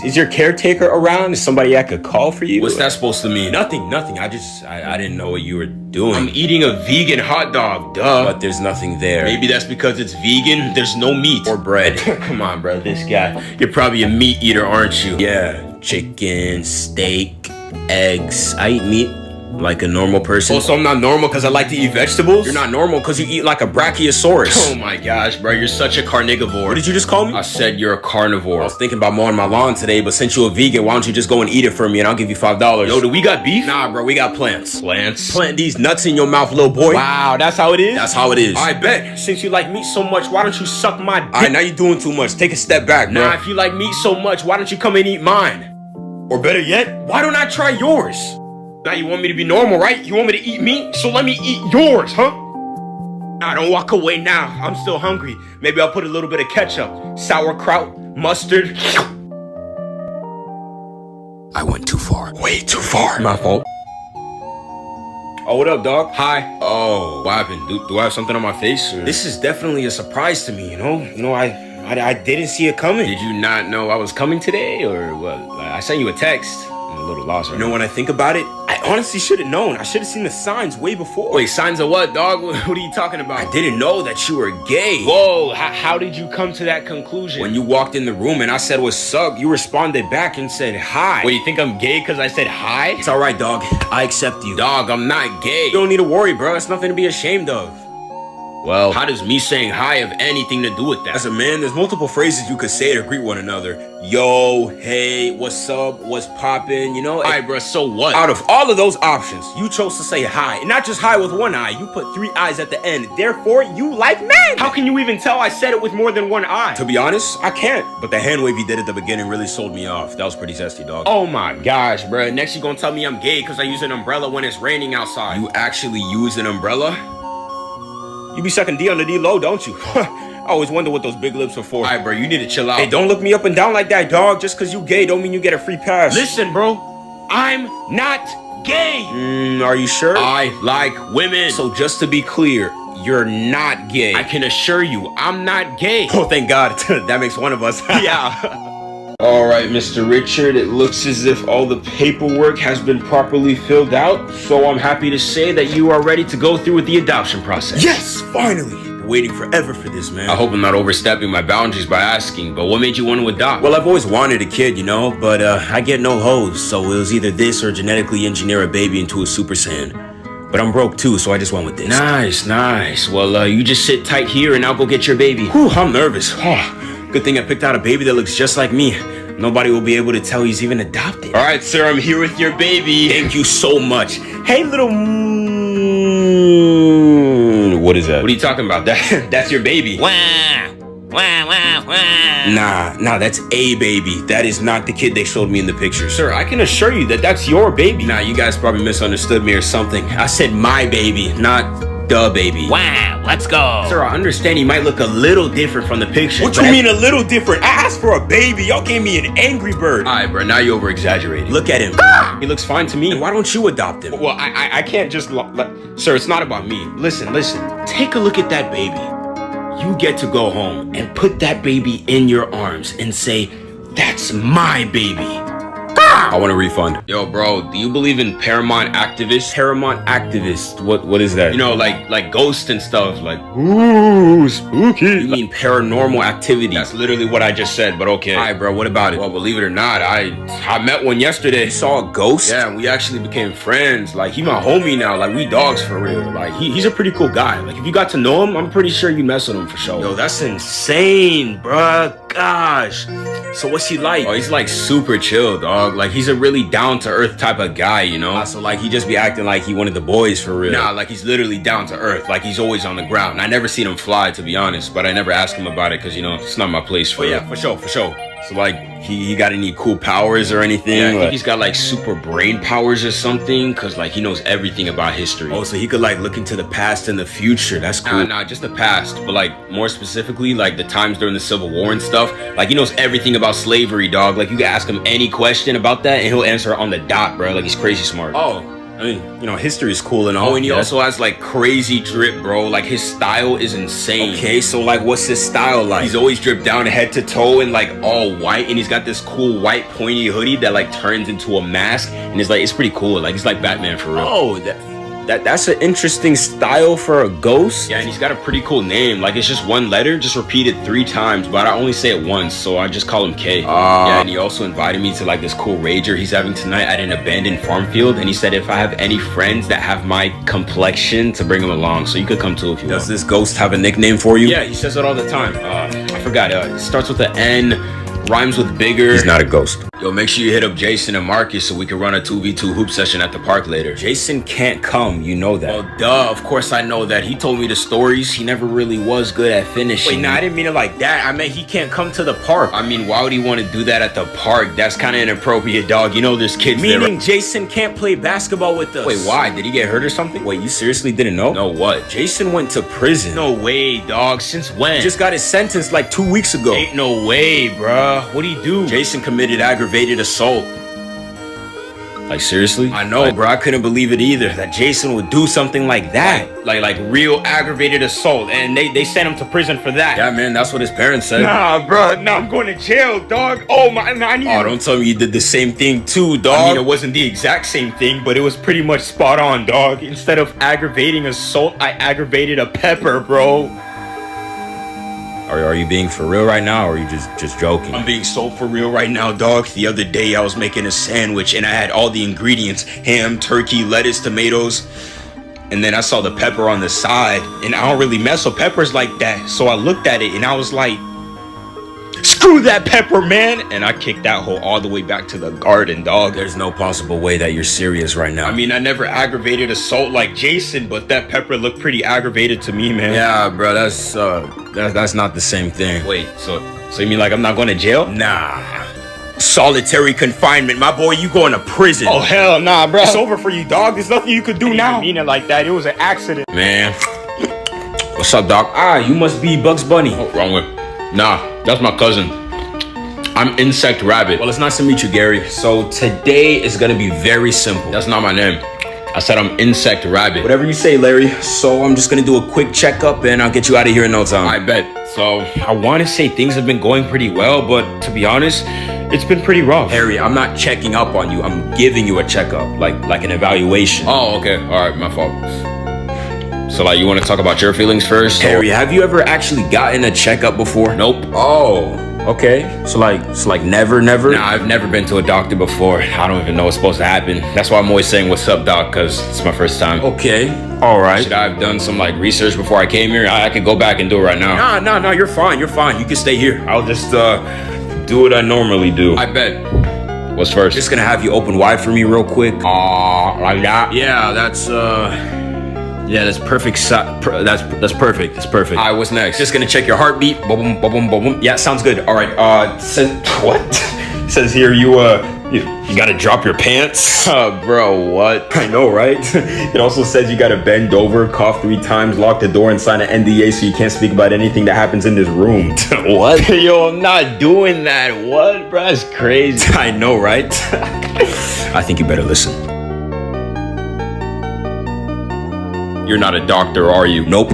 Is your caretaker around? Is somebody I could call for you? What's that supposed to mean? Nothing. I didn't know what you were doing. I'm eating a vegan hot dog, duh. But there's nothing there. Maybe that's because it's vegan. There's no meat. Or bread. Come on, bro. This guy. You're probably a meat eater, aren't you? Yeah. Chicken, steak, eggs. I eat meat like a normal person. Oh, so I'm not normal because I like to eat vegetables? You're not normal because you eat like a brachiosaurus. Oh my gosh, bro. You're such a carnivore. What did you just call me? I said you're a carnivore. I was thinking about mowing my lawn today, but since you're a vegan, why don't you just go and eat it for me and I'll give you $5. Yo, do we got beef? Nah, bro, we got plants. Plants? Plant these nuts in your mouth, little boy. Wow, that's how it is? That's how it is. I bet. Since you like meat so much, why don't you suck my dick? Alright, now you're doing too much. Take a step back, bro. Nah, if you like meat so much, why don't you come and eat mine? Or better yet, why don't I try yours? Now you want me to be normal, right? You want me to eat meat? So let me eat yours, huh? Nah, don't walk away now. I'm still hungry. Maybe I'll put a little bit of ketchup, sauerkraut, mustard. I went too far. Way too far. My fault. Oh, what up, dog? Hi. Oh, what happened? Do I have something on my face? Or? This is definitely a surprise to me, you know? I didn't see it coming. Did you not know I was coming today, or what? I sent you a text. I'm a little lost right now. You know, when I think about it, I honestly should have known. I should have seen the signs way before. Wait, signs of what, dog? What are you talking about? I didn't know that you were gay. Whoa, how did you come to that conclusion? When you walked in the room and I said, what's up, you responded back and said, hi. Wait, you think I'm gay because I said hi? It's all right, dog. I accept you. Dog, I'm not gay. You don't need to worry, bro. It's nothing to be ashamed of. Well, how does me saying hi have anything to do with that? As a man, there's multiple phrases you could say to greet one another. Yo, hey, what's up, what's poppin', you know? Alright, bro, so what? Out of all of those options, you chose to say hi. And not just hi with one eye, you put 3 eyes at the end. Therefore, you like men. How can you even tell I said it with more than one eye? To be honest, I can't. But the hand wave you did at the beginning really sold me off. That was pretty zesty, dog. Oh my gosh, bro. Next you gonna tell me I'm gay because I use an umbrella when it's raining outside. You actually use an umbrella? You be sucking D on the D-low, don't you? I always wonder what those big lips are for. Alright, bro, you need to chill out. Hey, don't look me up and down like that, dog. Just because you gay don't mean you get a free pass. Listen, bro. I'm not gay. Are you sure? I like women. So just to be clear, you're not gay. I can assure you, I'm not gay. Oh, thank God. That makes one of us. Yeah. Alright, Mr. Richard, it looks as if all the paperwork has been properly filled out, so I'm happy to say that you are ready to go through with the adoption process. Yes, finally. waiting forever for this, man. I hope I'm not overstepping my boundaries by asking, but what made you want to adopt? Well, I've always wanted a kid, you know, but I get no hoes, so it was either this or genetically engineer a baby into a Super Saiyan. But I'm broke too, so I just went with this. Nice. Well, you just sit tight here and I'll go get your baby. Whew, I'm nervous. Good thing I picked out a baby that looks just like me. Nobody will be able to tell he's even adopted. All right, sir, I'm here with your baby. Thank you so much. Hey, little... What is that? What are you talking about? That's your baby. Nah, that's a baby. That is not the kid they showed me in the picture. Sir, I can assure you that that's your baby. Nah, you guys probably misunderstood me or something. I said my baby, not the baby. Wow, let's go. Sir, I understand he might look a little different from the picture. What you mean a little different? I asked for a baby. Y'all gave me an Angry Bird. All right, bro, now you over-exaggerating. Look at him. He looks fine to me. And why don't you adopt him? Well, I can't just... Sir, it's not about me. Listen. Take a look at that baby. You get to go home and put that baby in your arms and say, that's my baby. I want a refund. Yo, bro, do you believe in Paramount activists? Paramount activist. What is that? You know, like ghosts and stuff, like, ooh, spooky. You mean paranormal activity? That's literally what I just said, but okay. All right, bro, what about it? Well, believe it or not, I met one yesterday. You saw a ghost? Yeah, and we actually became friends. Like, he my homie now. Like, we dogs for real. Like, he's a pretty cool guy. Like, if you got to know him, I'm pretty sure you'd mess with him for sure. Yo, that's insane, bruh. Gosh. So what's he like? Oh, he's like super chill, dog. Like, he's a really down-to-earth type of guy, you know? So like he just be acting like he one of the boys for real. Nah, like he's literally down-to-earth. Like, he's always on the ground. And I never seen him fly, to be honest. But I never asked him about it because, you know, it's not my place for yeah, for sure. So like he got any cool powers or anything? Yeah, I think he's got like super brain powers or something, cause like he knows everything about history. Oh, so he could like look into the past and the future. That's cool. Nah, just the past, but like more specifically like the times during the Civil War and stuff. Like he knows everything about slavery, dog. Like you can ask him any question about that and he'll answer on the dot, bro. Like he's crazy smart. Oh, I mean, you know, history is cool and all. Oh, and he also has like crazy drip, bro. Like his style is insane. Okay, so like what's his style like? He's always dripped down head to toe and like all white, and he's got this cool white pointy hoodie that like turns into a mask, and it's pretty cool. Like he's like Batman for real. Oh, that's an interesting style for a ghost. Yeah, and he's got a pretty cool name. Like it's just one letter, just repeated 3 times, but I only say it once, so I just call him K. Yeah, and he also invited me to like this cool rager he's having tonight at an abandoned farm field, and he said if I have any friends that have my complexion to bring him along, so you could come too if you want. Does this ghost have a nickname for you? Yeah, he says it all the time. I forgot. It starts with an N, rhymes with bigger. He's not a ghost. Yo, make sure you hit up Jason and Marcus so we can run a 2v2 hoop session at the park later. Jason can't come, you know that. Well, duh, of course I know that. He told me the stories. He never really was good at finishing. Wait, nah, I didn't mean it like that. I meant he can't come to the park. I mean, why would he want to do that at the park? That's kind of inappropriate, dog. You know there's kids there. Meaning Jason can't play basketball with us. Wait, why? Did he get hurt or something? Wait, you seriously didn't know? No, what? Jason went to prison. No way, dog. Since when? He just got his sentence like 2 weeks ago. Ain't no way, bruh. What'd he do? Jason committed aggravated assault. Like, seriously? I know, bro. I couldn't believe it either, that Jason would do something like that. Like real aggravated assault, and they sent him to prison for that. Yeah, man, that's what his parents said. Nah, bro, nah, I'm going to jail, dog. Oh, my, I need... Oh, don't tell me you did the same thing too, dog. I mean, it wasn't the exact same thing, but it was pretty much spot on, dog. Instead of aggravating assault, I aggravated a pepper, bro. Are you being for real right now, or are you just joking? I'm being so for real right now, dog. The other day I was making a sandwich and I had all the ingredients: ham, turkey, lettuce, tomatoes. And then I saw the pepper on the side, and I don't really mess with peppers like that. So I looked at it and I was like, screw that pepper, man. And I kicked that hole all the way back to the garden, dog. There's no possible way that you're serious right now. I mean, I never aggravated assault like Jason, but that pepper looked pretty aggravated to me, man. Yeah, bro, that's not the same thing. Wait, so you mean like I'm not going to jail? Nah. Solitary confinement, my boy. You going to prison? Oh hell nah, bro. It's over for you, dog. There's nothing you could do now. I didn't mean it like that. It was an accident, man. What's up, doc? Ah, you must be Bugs Bunny. Oh, wrong way. Nah, that's my cousin. I'm Insect Rabbit. Well, it's nice to meet you, Gary. So today is gonna be very simple. That's not my name. I said I'm Insect Rabbit. Whatever you say, Larry. So I'm just gonna do a quick checkup and I'll get you out of here in no time. I bet. So I want to say things have been going pretty well, but to be honest, it's been pretty rough. Harry, I'm not checking up on you. I'm giving you a checkup, like an evaluation. Oh, okay. All right, my fault. So like, you want to talk about your feelings first? Harry, have you ever actually gotten a checkup before? Nope. Oh, okay. So like never? Nah, I've never been to a doctor before. I don't even know what's supposed to happen. That's why I'm always saying what's up, doc, because it's my first time. Okay, all right. Should I have done some like research before I came here? I could go back and do it right now. Nah, you're fine. You can stay here. I'll just do what I normally do. I bet. What's first? Just gonna have you open wide for me real quick. Like that? Yeah, that's perfect. That's perfect. That's perfect. All right, what's next? Just gonna check your heartbeat. Boom, boom, boom, boom. Yeah, sounds good. All right. What? Says here you gotta drop your pants. Bro, what? I know, right? It also says you gotta bend over, cough 3 times, lock the door, and sign an NDA so you can't speak about anything that happens in this room. What? Yo, I'm not doing that. What, bro? That's crazy. I know, right? I think you better listen. You're not a doctor, are you? Nope.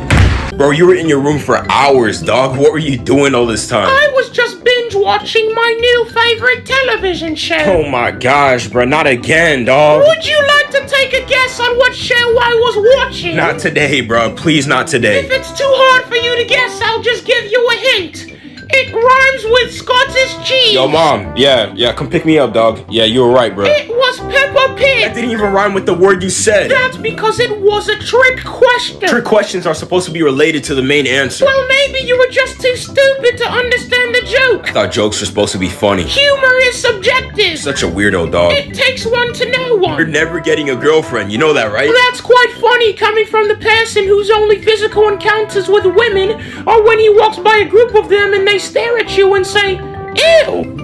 Bro, you were in your room for hours, dog. What were you doing all this time? I was just binge watching my new favorite television show. Oh my gosh, bro. Not again, dog. Would you like to take a guess on what show I was watching? Not today, bro. Please, not today. If it's too hard for you to guess, I'll just give you a hint. It rhymes with Scottish cheese. Yo, mom. Yeah, come pick me up, dog. Yeah, you were right, bro. It was Peppa Pig. That didn't even rhyme with the word you said. That's because it was a trick question. Trick questions are supposed to be related to the main answer. Well, maybe you were just too stupid to understand the joke. I thought jokes were supposed to be funny. Humor is subjective. Such a weirdo, dog. It takes one to know one. You're never getting a girlfriend. You know that, right? Well, that's quite funny coming from the person whose only physical encounters with women are when he walks by a group of them and they stare at you and say, ew.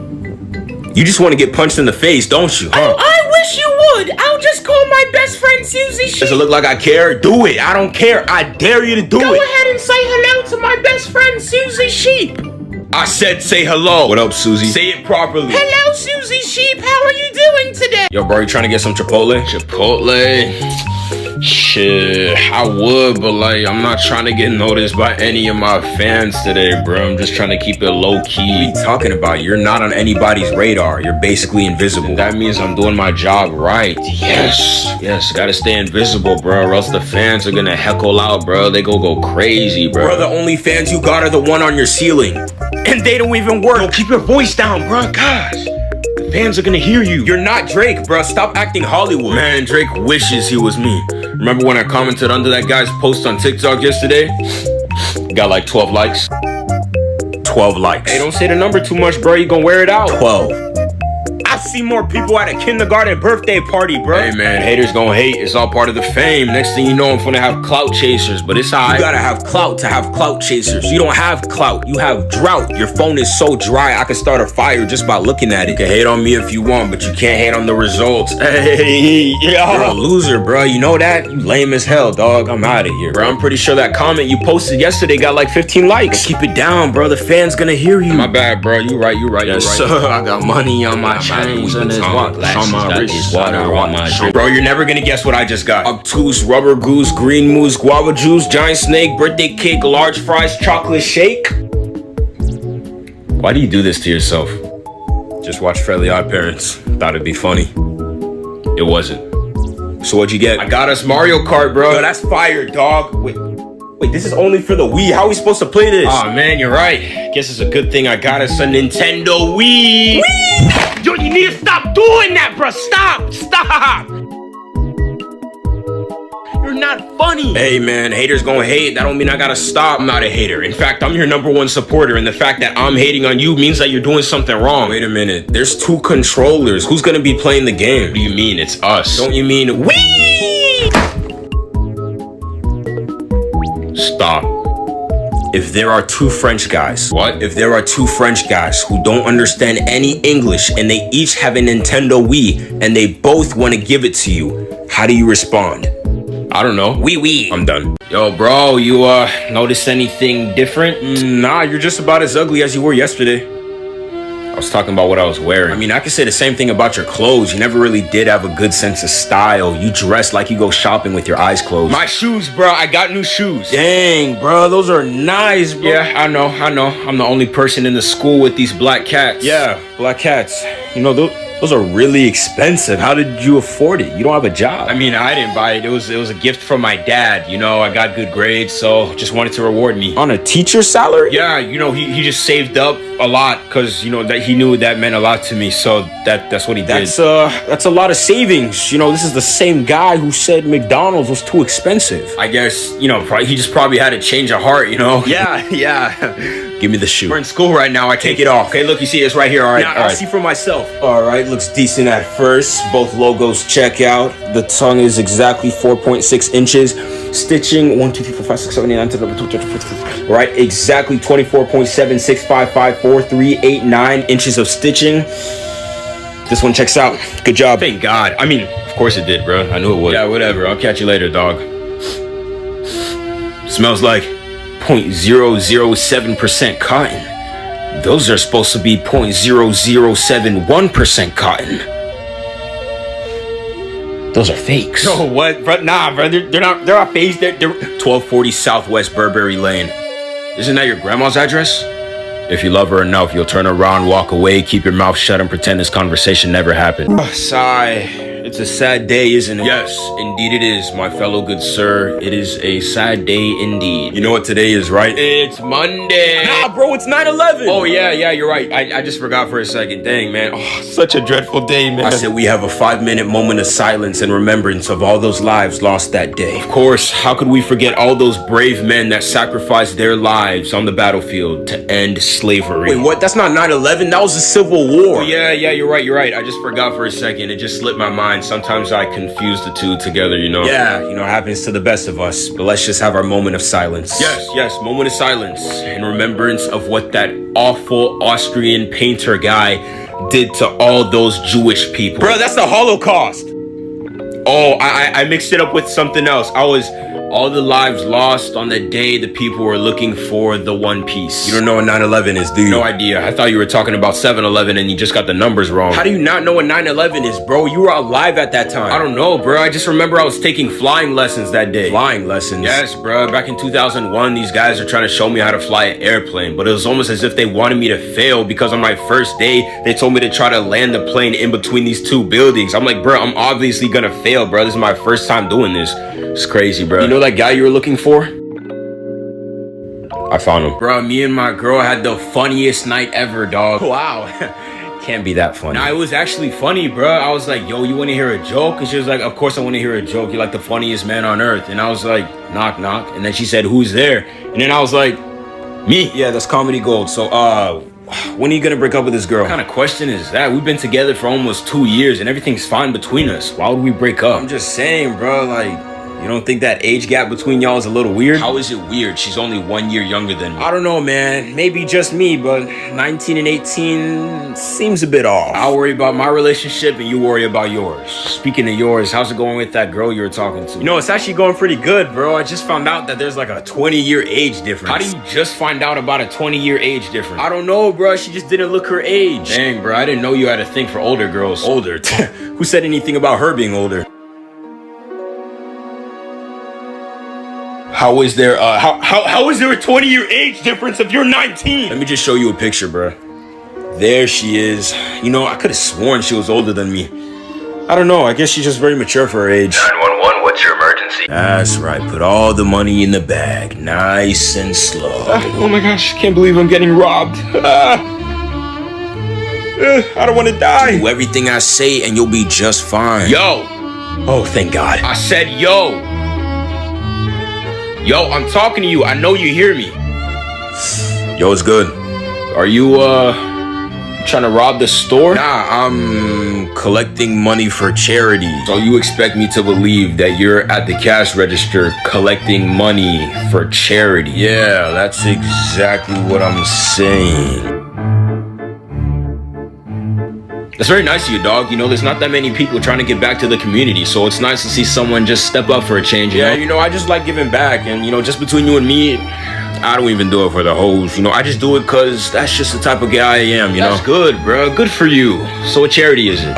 You just want to get punched in the face, don't you? Oh, I wish you would. I'll just call my best friend Susie Sheep. Does it look like I care? Do it. I don't care. I dare you to do Go it. ahead and say hello to my best friend Susie Sheep. I said say hello. What up, Susie? Say it properly. Hello, Susie Sheep. How are you doing today? Yo, bro, you trying to get some Chipotle? Chipotle? Shit, I would, but like, I'm not trying to get noticed by any of my fans today, bro. I'm just trying to keep it low key. What are you talking about? You're not on anybody's radar. You're basically invisible. That means I'm doing my job right. Yes, gotta stay invisible, bro, or else the fans are gonna heckle out, bro. They go crazy, bro. Bro, the only fans you got are the one on your ceiling. And they don't even work. Yo, keep your voice down, bro. Gosh. The fans are gonna hear you. You're not Drake, bro. Stop acting Hollywood. Man, Drake wishes he was me. Remember when I commented under that guy's post on TikTok yesterday? Got like 12 likes. 12 likes. Hey, don't say the number too much, bro. You gonna wear it out. 12. I see more people at a kindergarten birthday party, bro. Hey, man, haters gonna hate. It's all part of the fame. Next thing you know, I'm gonna have clout chasers, but it's alright. You gotta have clout to have clout chasers. You don't have clout. You have drought. Your phone is so dry, I could start a fire just by looking at it. You can hate on me if you want, but you can't hate on the results. Hey, yo. You're a loser, bro. You know that? You lame as hell, dog. I'm out of here, Bro, I'm pretty sure that comment you posted yesterday got like 15 likes. Keep it down, bro. The fans gonna hear you. My bad, bro. You right. Yes, You're right. sir. I got money on my chains and this water on my drink. Bro, you're never gonna guess what I just got. Obtuse, rubber goose, green moose, guava juice, giant snake, birthday cake, large fries, chocolate shake. Why do you do this to yourself? Just watch Fairly Odd Parents. Thought it'd be funny. It wasn't. So what'd you get? I got us Mario Kart, bro. Yo, that's fire, dog. Wait, this is only for the Wii. How are we supposed to play this? Oh man, you're right. Guess it's a good thing I got us a Nintendo Wii. Yo, you need to stop doing that, bro. Stop. You're not funny. Hey man, haters gonna hate. That don't mean I gotta stop. I'm not a hater. In fact, I'm your #1 supporter, and the fact that I'm hating on you means that you're doing something wrong. Wait a minute. There's 2 controllers. Who's gonna be playing the game? What do you mean? It's us. Don't you mean Wii? Stop. If there are 2 French guys. What? If there are 2 French guys who don't understand any English and they each have a Nintendo Wii and they both want to give it to you, how do you respond? I don't know. Wii. I'm done. Yo, bro, you notice anything different? Nah, you're just about as ugly as you were yesterday. I was talking about what I was wearing. I mean, I could say the same thing about your clothes. You never really did have a good sense of style. You dress like you go shopping with your eyes closed. My shoes, bro. I got new shoes. Dang, bro. Those are nice, bro. Yeah, I know. I'm the only person in the school with these black cats. Yeah, black cats. You know, Those are really expensive. How did you afford it? You don't have a job. I mean, I didn't buy it. It was a gift from my dad. You know, I got good grades, so just wanted to reward me. On a teacher's salary? Yeah, you know, he just saved up a lot because, you know, that he knew that meant a lot to me. So that's what he did. That's a lot of savings. You know, this is the same guy who said McDonald's was too expensive. I guess, you know, he just probably had a change of heart, you know? Yeah. Give me the shoe. We're in school right now. I take it off. Okay, look, you see it's right here. All right. I'll see for myself. All right, looks decent at first. Both logos check out. The tongue is exactly 4.6 inches. Stitching 1, 2, 3, 4, 5, 6, 7, 8, 9, 10, 11, 12, 13, 14, 15. All right, exactly 24.7655438 inches of stitching. This one checks out. Good job. Thank God. I mean, of course it did, bro. I knew it would. Yeah, whatever. I'll catch you later, dog. Smells like 0.007% cotton. Those are supposed to be 0.0071% cotton. Those are fakes. No, what? Bro, nah, bro. They're not fakes. They're 1240 Southwest Burberry Lane. Isn't that your grandma's address? If you love her enough, you'll turn around, walk away, keep your mouth shut, and pretend this conversation never happened. Sigh. It's a sad day, isn't it? Yes, indeed it is, my fellow good sir. It is a sad day indeed. You know what today is, right? It's Monday. Nah, bro, it's 9/11. Oh, yeah, you're right. I just forgot for a second. Dang, man. Oh, such a dreadful day, man. I said we have a 5-minute moment of silence in remembrance of all those lives lost that day. Of course, how could we forget all those brave men that sacrificed their lives on the battlefield to end slavery? Wait, what? That's not 9/11. That was the Civil War. Oh, yeah, you're right. I just forgot for a second. It just slipped my mind. Sometimes I confuse the two together, you know? Yeah, you know, it happens to the best of us. But let's just have our moment of silence. Yes, moment of silence in remembrance of what that awful Austrian painter guy did to all those Jewish people. Bro, that's the Holocaust. Oh, I mixed it up with something else. All the lives lost on the day the people were looking for the One Piece. You don't know what 9/11 is, do you? No idea. I thought you were talking about 7-Eleven and you just got the numbers wrong. How do you not know what 9/11 is, bro? You were alive at that time. I don't know, bro. I just remember I was taking flying lessons that day. Flying lessons? Yes, bro. Back in 2001, these guys are trying to show me how to fly an airplane, but it was almost as if they wanted me to fail because on my first day, they told me to try to land the plane in between these two buildings. I'm like, bro, I'm obviously gonna fail, bro. This is my first time doing this. It's crazy, bro. You know that guy you were looking for? I found him. Bro, me and my girl had the funniest night ever, dog. Wow. Can't be that funny. Nah, it was actually funny, bro. I was like, yo, you want to hear a joke? And she was like, of course I want to hear a joke. You're like the funniest man on earth. And I was like, knock, knock. And then she said, who's there? And then I was like, me. Yeah, that's comedy gold. So, when are you gonna break up with this girl? What kind of question is that? We've been together for almost 2 years and everything's fine between us. Why would we break up? I'm just saying, bro, like, you don't think that age gap between y'all is a little weird? How is it weird? She's only 1 year younger than me. I don't know, man. Maybe just me, but 19 and 18 seems a bit off. I'll worry about my relationship and you worry about yours. Speaking of yours, how's it going with that girl you were talking to? You know, it's actually going pretty good, bro. I just found out that there's like a 20-year age difference. How do you just find out about a 20-year age difference? I don't know, bro. She just didn't look her age. Dang, bro. I didn't know you had a thing for older girls. Older? Who said anything about her being older? How is there how is there a 20-year age difference if you're 19? Let me just show you a picture, bro. There she is. You know, I could have sworn she was older than me. I don't know. I guess she's just very mature for her age. 911, what's your emergency? That's right. Put all the money in the bag. Nice and slow. Oh my gosh. Can't believe I'm getting robbed. I don't want to die. Do everything I say and you'll be just fine. Yo. Oh, thank God. I said yo. Yo, I'm talking to you. I know you hear me. Yo, it's good. Are you, trying to rob the store? Nah, I'm collecting money for charity. So you expect me to believe that you're at the cash register collecting money for charity? Yeah, that's exactly what I'm saying. That's very nice of you, dog. You know, there's not that many people trying to get back to the community, so it's nice to see someone just step up for a change, you know? You know, I just like giving back, and, you know, just between you and me, I don't even do it for the hoes. You know, I just do it because that's just the type of guy I am, you know? That's good, bro. Good for you. So what charity is it?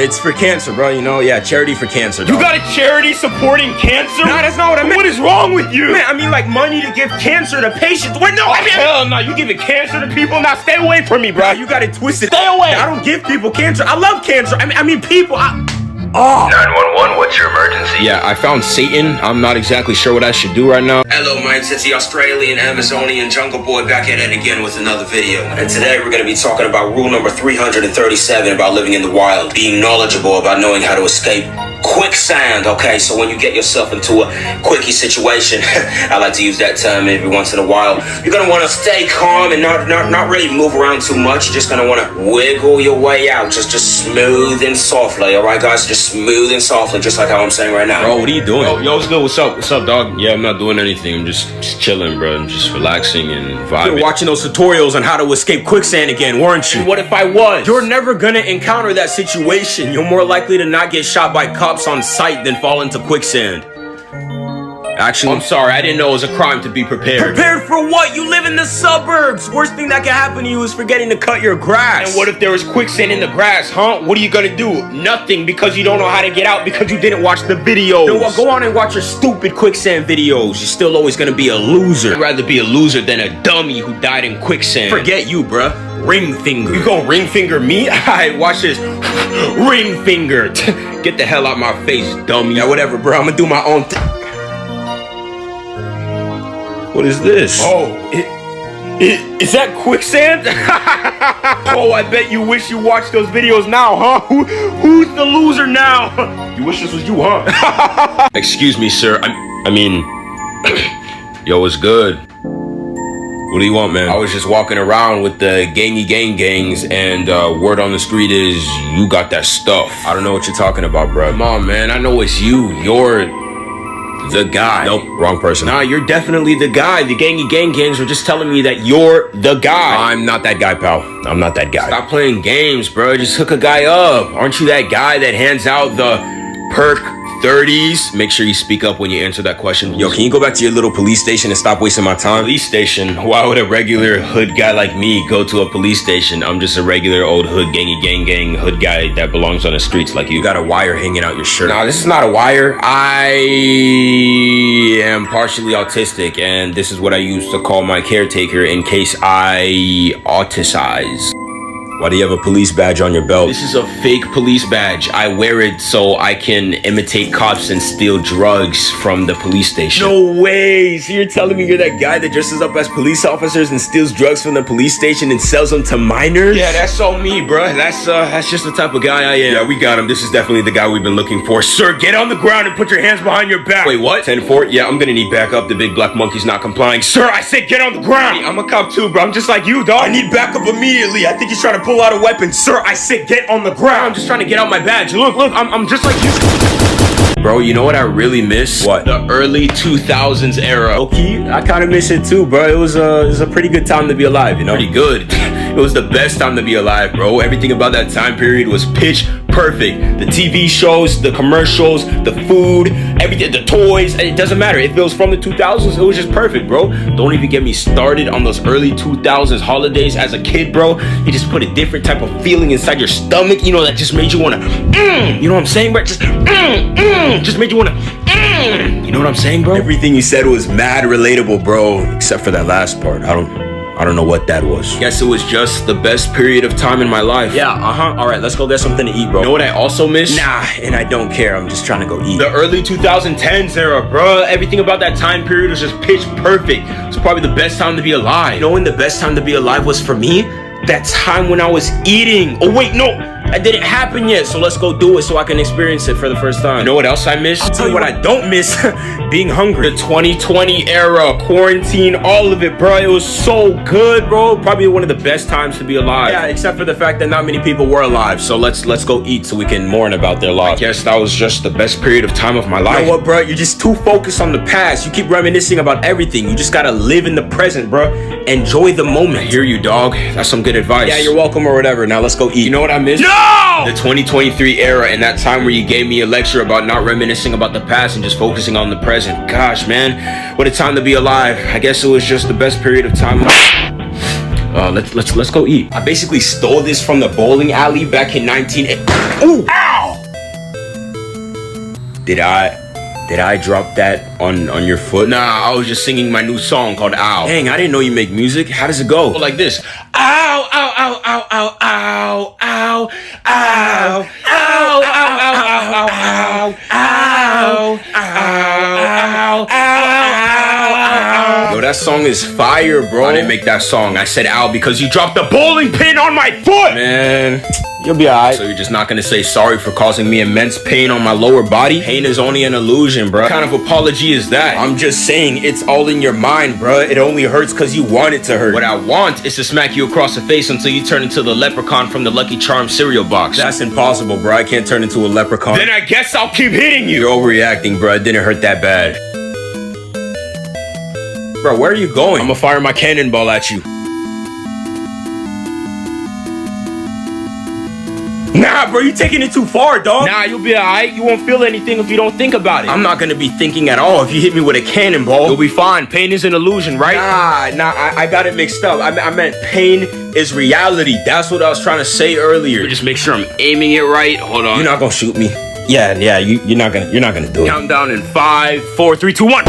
It's for cancer, bro, you know? Yeah, charity for cancer, dog. You got a charity supporting cancer? Nah, that's not what I meant. What is wrong with you? Man, I mean, like, money to give cancer to patients. Wait, no, I mean... Hell no, you giving cancer to people? Now stay away from me, bro. You got it twisted. Stay away. I don't give people cancer. I love cancer. I mean people. 911, what's your emergency? Yeah, I found Satan. I'm not exactly sure what I should do right now. Hello, mates. It's the Australian Amazonian Jungle Boy back at it again with another video. And today we're going to be talking about rule number 337 about living in the wild. Being knowledgeable about knowing how to escape quicksand. Okay, so when you get yourself into a quickie situation, I like to use that term every once in a while, you're going to want to stay calm and not really move around too much. You're just going to want to wiggle your way out. Just smooth and softly. All right, guys? Just smooth and softly, just like how I'm saying right now. Bro, what are you doing? Yo, what's good? What's up, dog? Yeah, I'm not doing anything. I'm just chilling, bro. I'm just relaxing and vibing. You were watching those tutorials on how to escape quicksand again, weren't you? What if I was? You're never gonna encounter that situation. You're more likely to not get shot by cops on sight than fall into quicksand. Actually, I'm sorry. I didn't know it was a crime to be prepared. Prepared for what? You live in the suburbs. Worst thing that can happen to you is forgetting to cut your grass. And what if there was quicksand in the grass, huh? What are you gonna do? Nothing, because you don't know how to get out because you didn't watch the videos. Then well, go on and watch your stupid quicksand videos. You're still always gonna be a loser. I'd rather be a loser than a dummy who died in quicksand. Forget you, bruh. Ring finger. You gonna ring finger me? Alright, watch this. Ring finger. Get the hell out my face, dummy. Yeah, whatever, bro. I'm gonna do my own thing. What is this? Oh, is that quicksand? Oh, I bet you wish you watched those videos now, huh? Who's the loser now? You wish this was you, huh? Excuse me, sir. I mean, yo, what's good? What do you want, man? I was just walking around with the gangs, and word on the street is you got that stuff. I don't know what you're talking about, bro. Come on, man. I know it's you. You're the guy. Nope, wrong person. Nah, you're definitely the guy. The gangs were just telling me that you're the guy. I'm not that guy, pal. I'm not that guy. Stop playing games, bro. Just hook a guy up. Aren't you that guy that hands out the perk 30s? Make sure you speak up when you answer that question. Yo, can you go back to your little police station and stop wasting my time? Police station? Why would a regular hood guy like me go to a police station? I'm just a regular old hood gang hood guy that belongs on the streets like you. You got a wire hanging out your shirt. Nah, this is not a wire. I am partially autistic, and this is what I used to call my caretaker in case I auticize. Why do you have a police badge on your belt? This is a fake police badge. I wear it so I can imitate cops and steal drugs from the police station. No way! So you're telling me you're that guy that dresses up as police officers and steals drugs from the police station and sells them to minors? Yeah, that's all me, bruh. That's just the type of guy I am. Yeah, we got him. This is definitely the guy we've been looking for. Sir, get on the ground and put your hands behind your back. Wait, what? 10-4? Yeah, I'm gonna need backup. The big black monkey's not complying. Sir, I said get on the ground. I'm a cop too, bro. I'm just like you, dog. I need backup immediately. I think he's trying to pull out a weapon. Sir, I said get on the ground. I'm just trying to get out my badge. Look, I'm just like you. Bro, you know what I really miss? What? The early 2000s era. Okay, I kind of miss it too, bro. It was a pretty good time to be alive, you know? Pretty good. It was the best time to be alive, bro. Everything about that time period was pitch perfect. The TV shows, the commercials, the food, everything, the toys, it doesn't matter. If it was from the 2000s, it was just perfect, bro. Don't even get me started on those early 2000s holidays as a kid, bro. You just put a different type of feeling inside your stomach, you know, that just made you want to, you know what I'm saying, bro? Just made you want to, you know what I'm saying, bro? Everything you said was mad relatable, bro, except for that last part. I don't know what that was. Guess it was just the best period of time in my life. Yeah, all right, let's go get something to eat, bro. You know what I also miss? Nah, and I don't care. I'm just trying to go eat. The early 2010s era, bro. Everything about that time period was just pitch perfect. It's probably the best time to be alive. You know when the best time to be alive was for me? That time when I was eating. Oh, wait, no. That didn't happen yet, so let's go do it so I can experience it for the first time. You know what else I miss? I'll tell you what I don't miss. Being hungry. The 2020 era, quarantine, all of it, bro. It was so good, bro. Probably one of the best times to be alive. Yeah, except for the fact that not many people were alive. So let's go eat so we can mourn about their loss. I guess that was just the best period of time of my life. You know what, bro? You're just too focused on the past. You keep reminiscing about everything. You just gotta live in the present, bro. Enjoy the moment. I hear you, dog. That's some good advice. Yeah, you're welcome or whatever. Now let's go eat. You know what I miss? No! The 2023 era and that time where you gave me a lecture about not reminiscing about the past and just focusing on the present. Gosh, man, what a time to be alive. I guess it was just the best period of time. Let's go eat. I basically stole this from the bowling alley back in 19... Ooh! Ow! Did I Did I drop that on your foot? Nah, I was just singing my new song called Ow. Dang, I didn't know you make music. How does it go? Like this. Ow, ow, ow, ow, ow, ow, ow, ow, ow, ow, ow, ow, ow, ow, ow, ow, ow. Yo, that song is fire, bro. I didn't make that song. I said ow because you dropped the bowling pin on my foot. Man, you'll be alright. So you're just not gonna say sorry for causing me immense pain on my lower body? Pain is only an illusion, bro. What kind of apology is that? I'm just saying, it's all in your mind, bro. It only hurts because you want it to hurt. What I want is to smack you across the face until you turn into the leprechaun from the Lucky Charms cereal box. That's impossible, bro. I can't turn into a leprechaun. Then I guess I'll keep hitting you. You're overreacting, bro. It didn't hurt that bad. Bro, where are you going? I'm gonna fire my cannonball at you. Nah, bro, you taking it too far, dog. Nah, you'll be alright. You won't feel anything if you don't think about it. I'm not gonna be thinking at all if you hit me with a cannonball. You'll be fine. Pain is an illusion, right? Nah, I got it mixed up. I meant pain is reality. That's what I was trying to say earlier. Just make sure I'm aiming it right. Hold on. You're not gonna shoot me. Yeah, you're not gonna do it. Countdown in 5, 4, 3, 2, 1.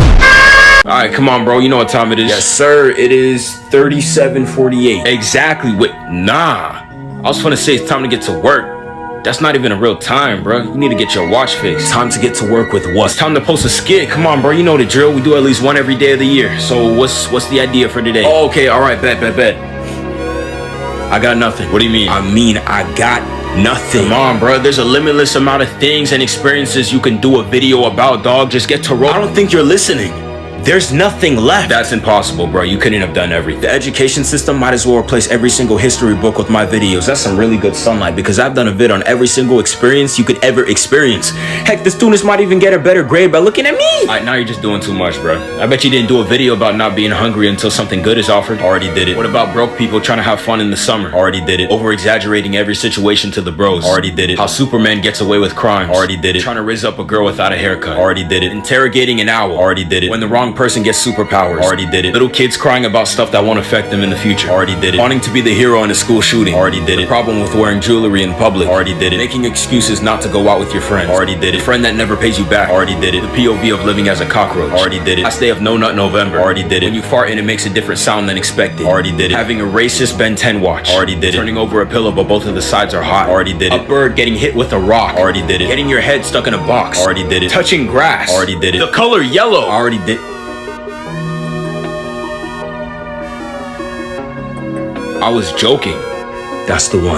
Alright, come on, bro. You know what time it is. Yes, sir. It is 37:48. Exactly. Wait, nah. I was gonna say it's time to get to work. That's not even a real time, bro. You need to get your watch fixed. Time to get to work with what? It's time to post a skit. Come on, bro. You know the drill. We do at least one every day of the year. So what's the idea for today? Oh, okay. All right. Bet. I got nothing. What do you mean? I got nothing. Come on, bro. There's a limitless amount of things and experiences you can do a video about, dog. Just get to roll. I don't think you're listening. There's nothing left. That's impossible, bro. You couldn't have done everything. The education system might as well replace every single history book with my videos. That's some really good sunlight because I've done a vid on every single experience you could ever experience. Heck, the students might even get a better grade by looking at me. Alright, now you're just doing too much, bro. I bet you didn't do a video about not being hungry until something good is offered. Already did it. What about broke people trying to have fun in the summer? Already did it. Over-exaggerating every situation to the bros. Already did it. How Superman gets away with crimes. Already did it. Trying to raise up a girl without a haircut. Already did it. Interrogating an owl. Already did it. When the wrong person gets superpowers. Already did it. Little kids crying about stuff that won't affect them in the future. Already did it. Wanting to be the hero in a school shooting. Already did The it. problem with wearing jewelry in public. Already did it. Making excuses not to go out with your friends. Already did it. The friend that never pays you back. Already did it. The POV of living as a cockroach. Already did it. Last day of No Nut November. Already did it. When you fart and it makes a different sound than expected. Already did it. Having a racist Ben 10 watch. Already did it. Turning over a pillow but both of the sides are hot. Already did it. A bird getting hit with a rock. Already did it. Getting your head stuck in a box. Already did it. Touching grass. Already did it. The color yellow. Already did. I was joking. That's the one.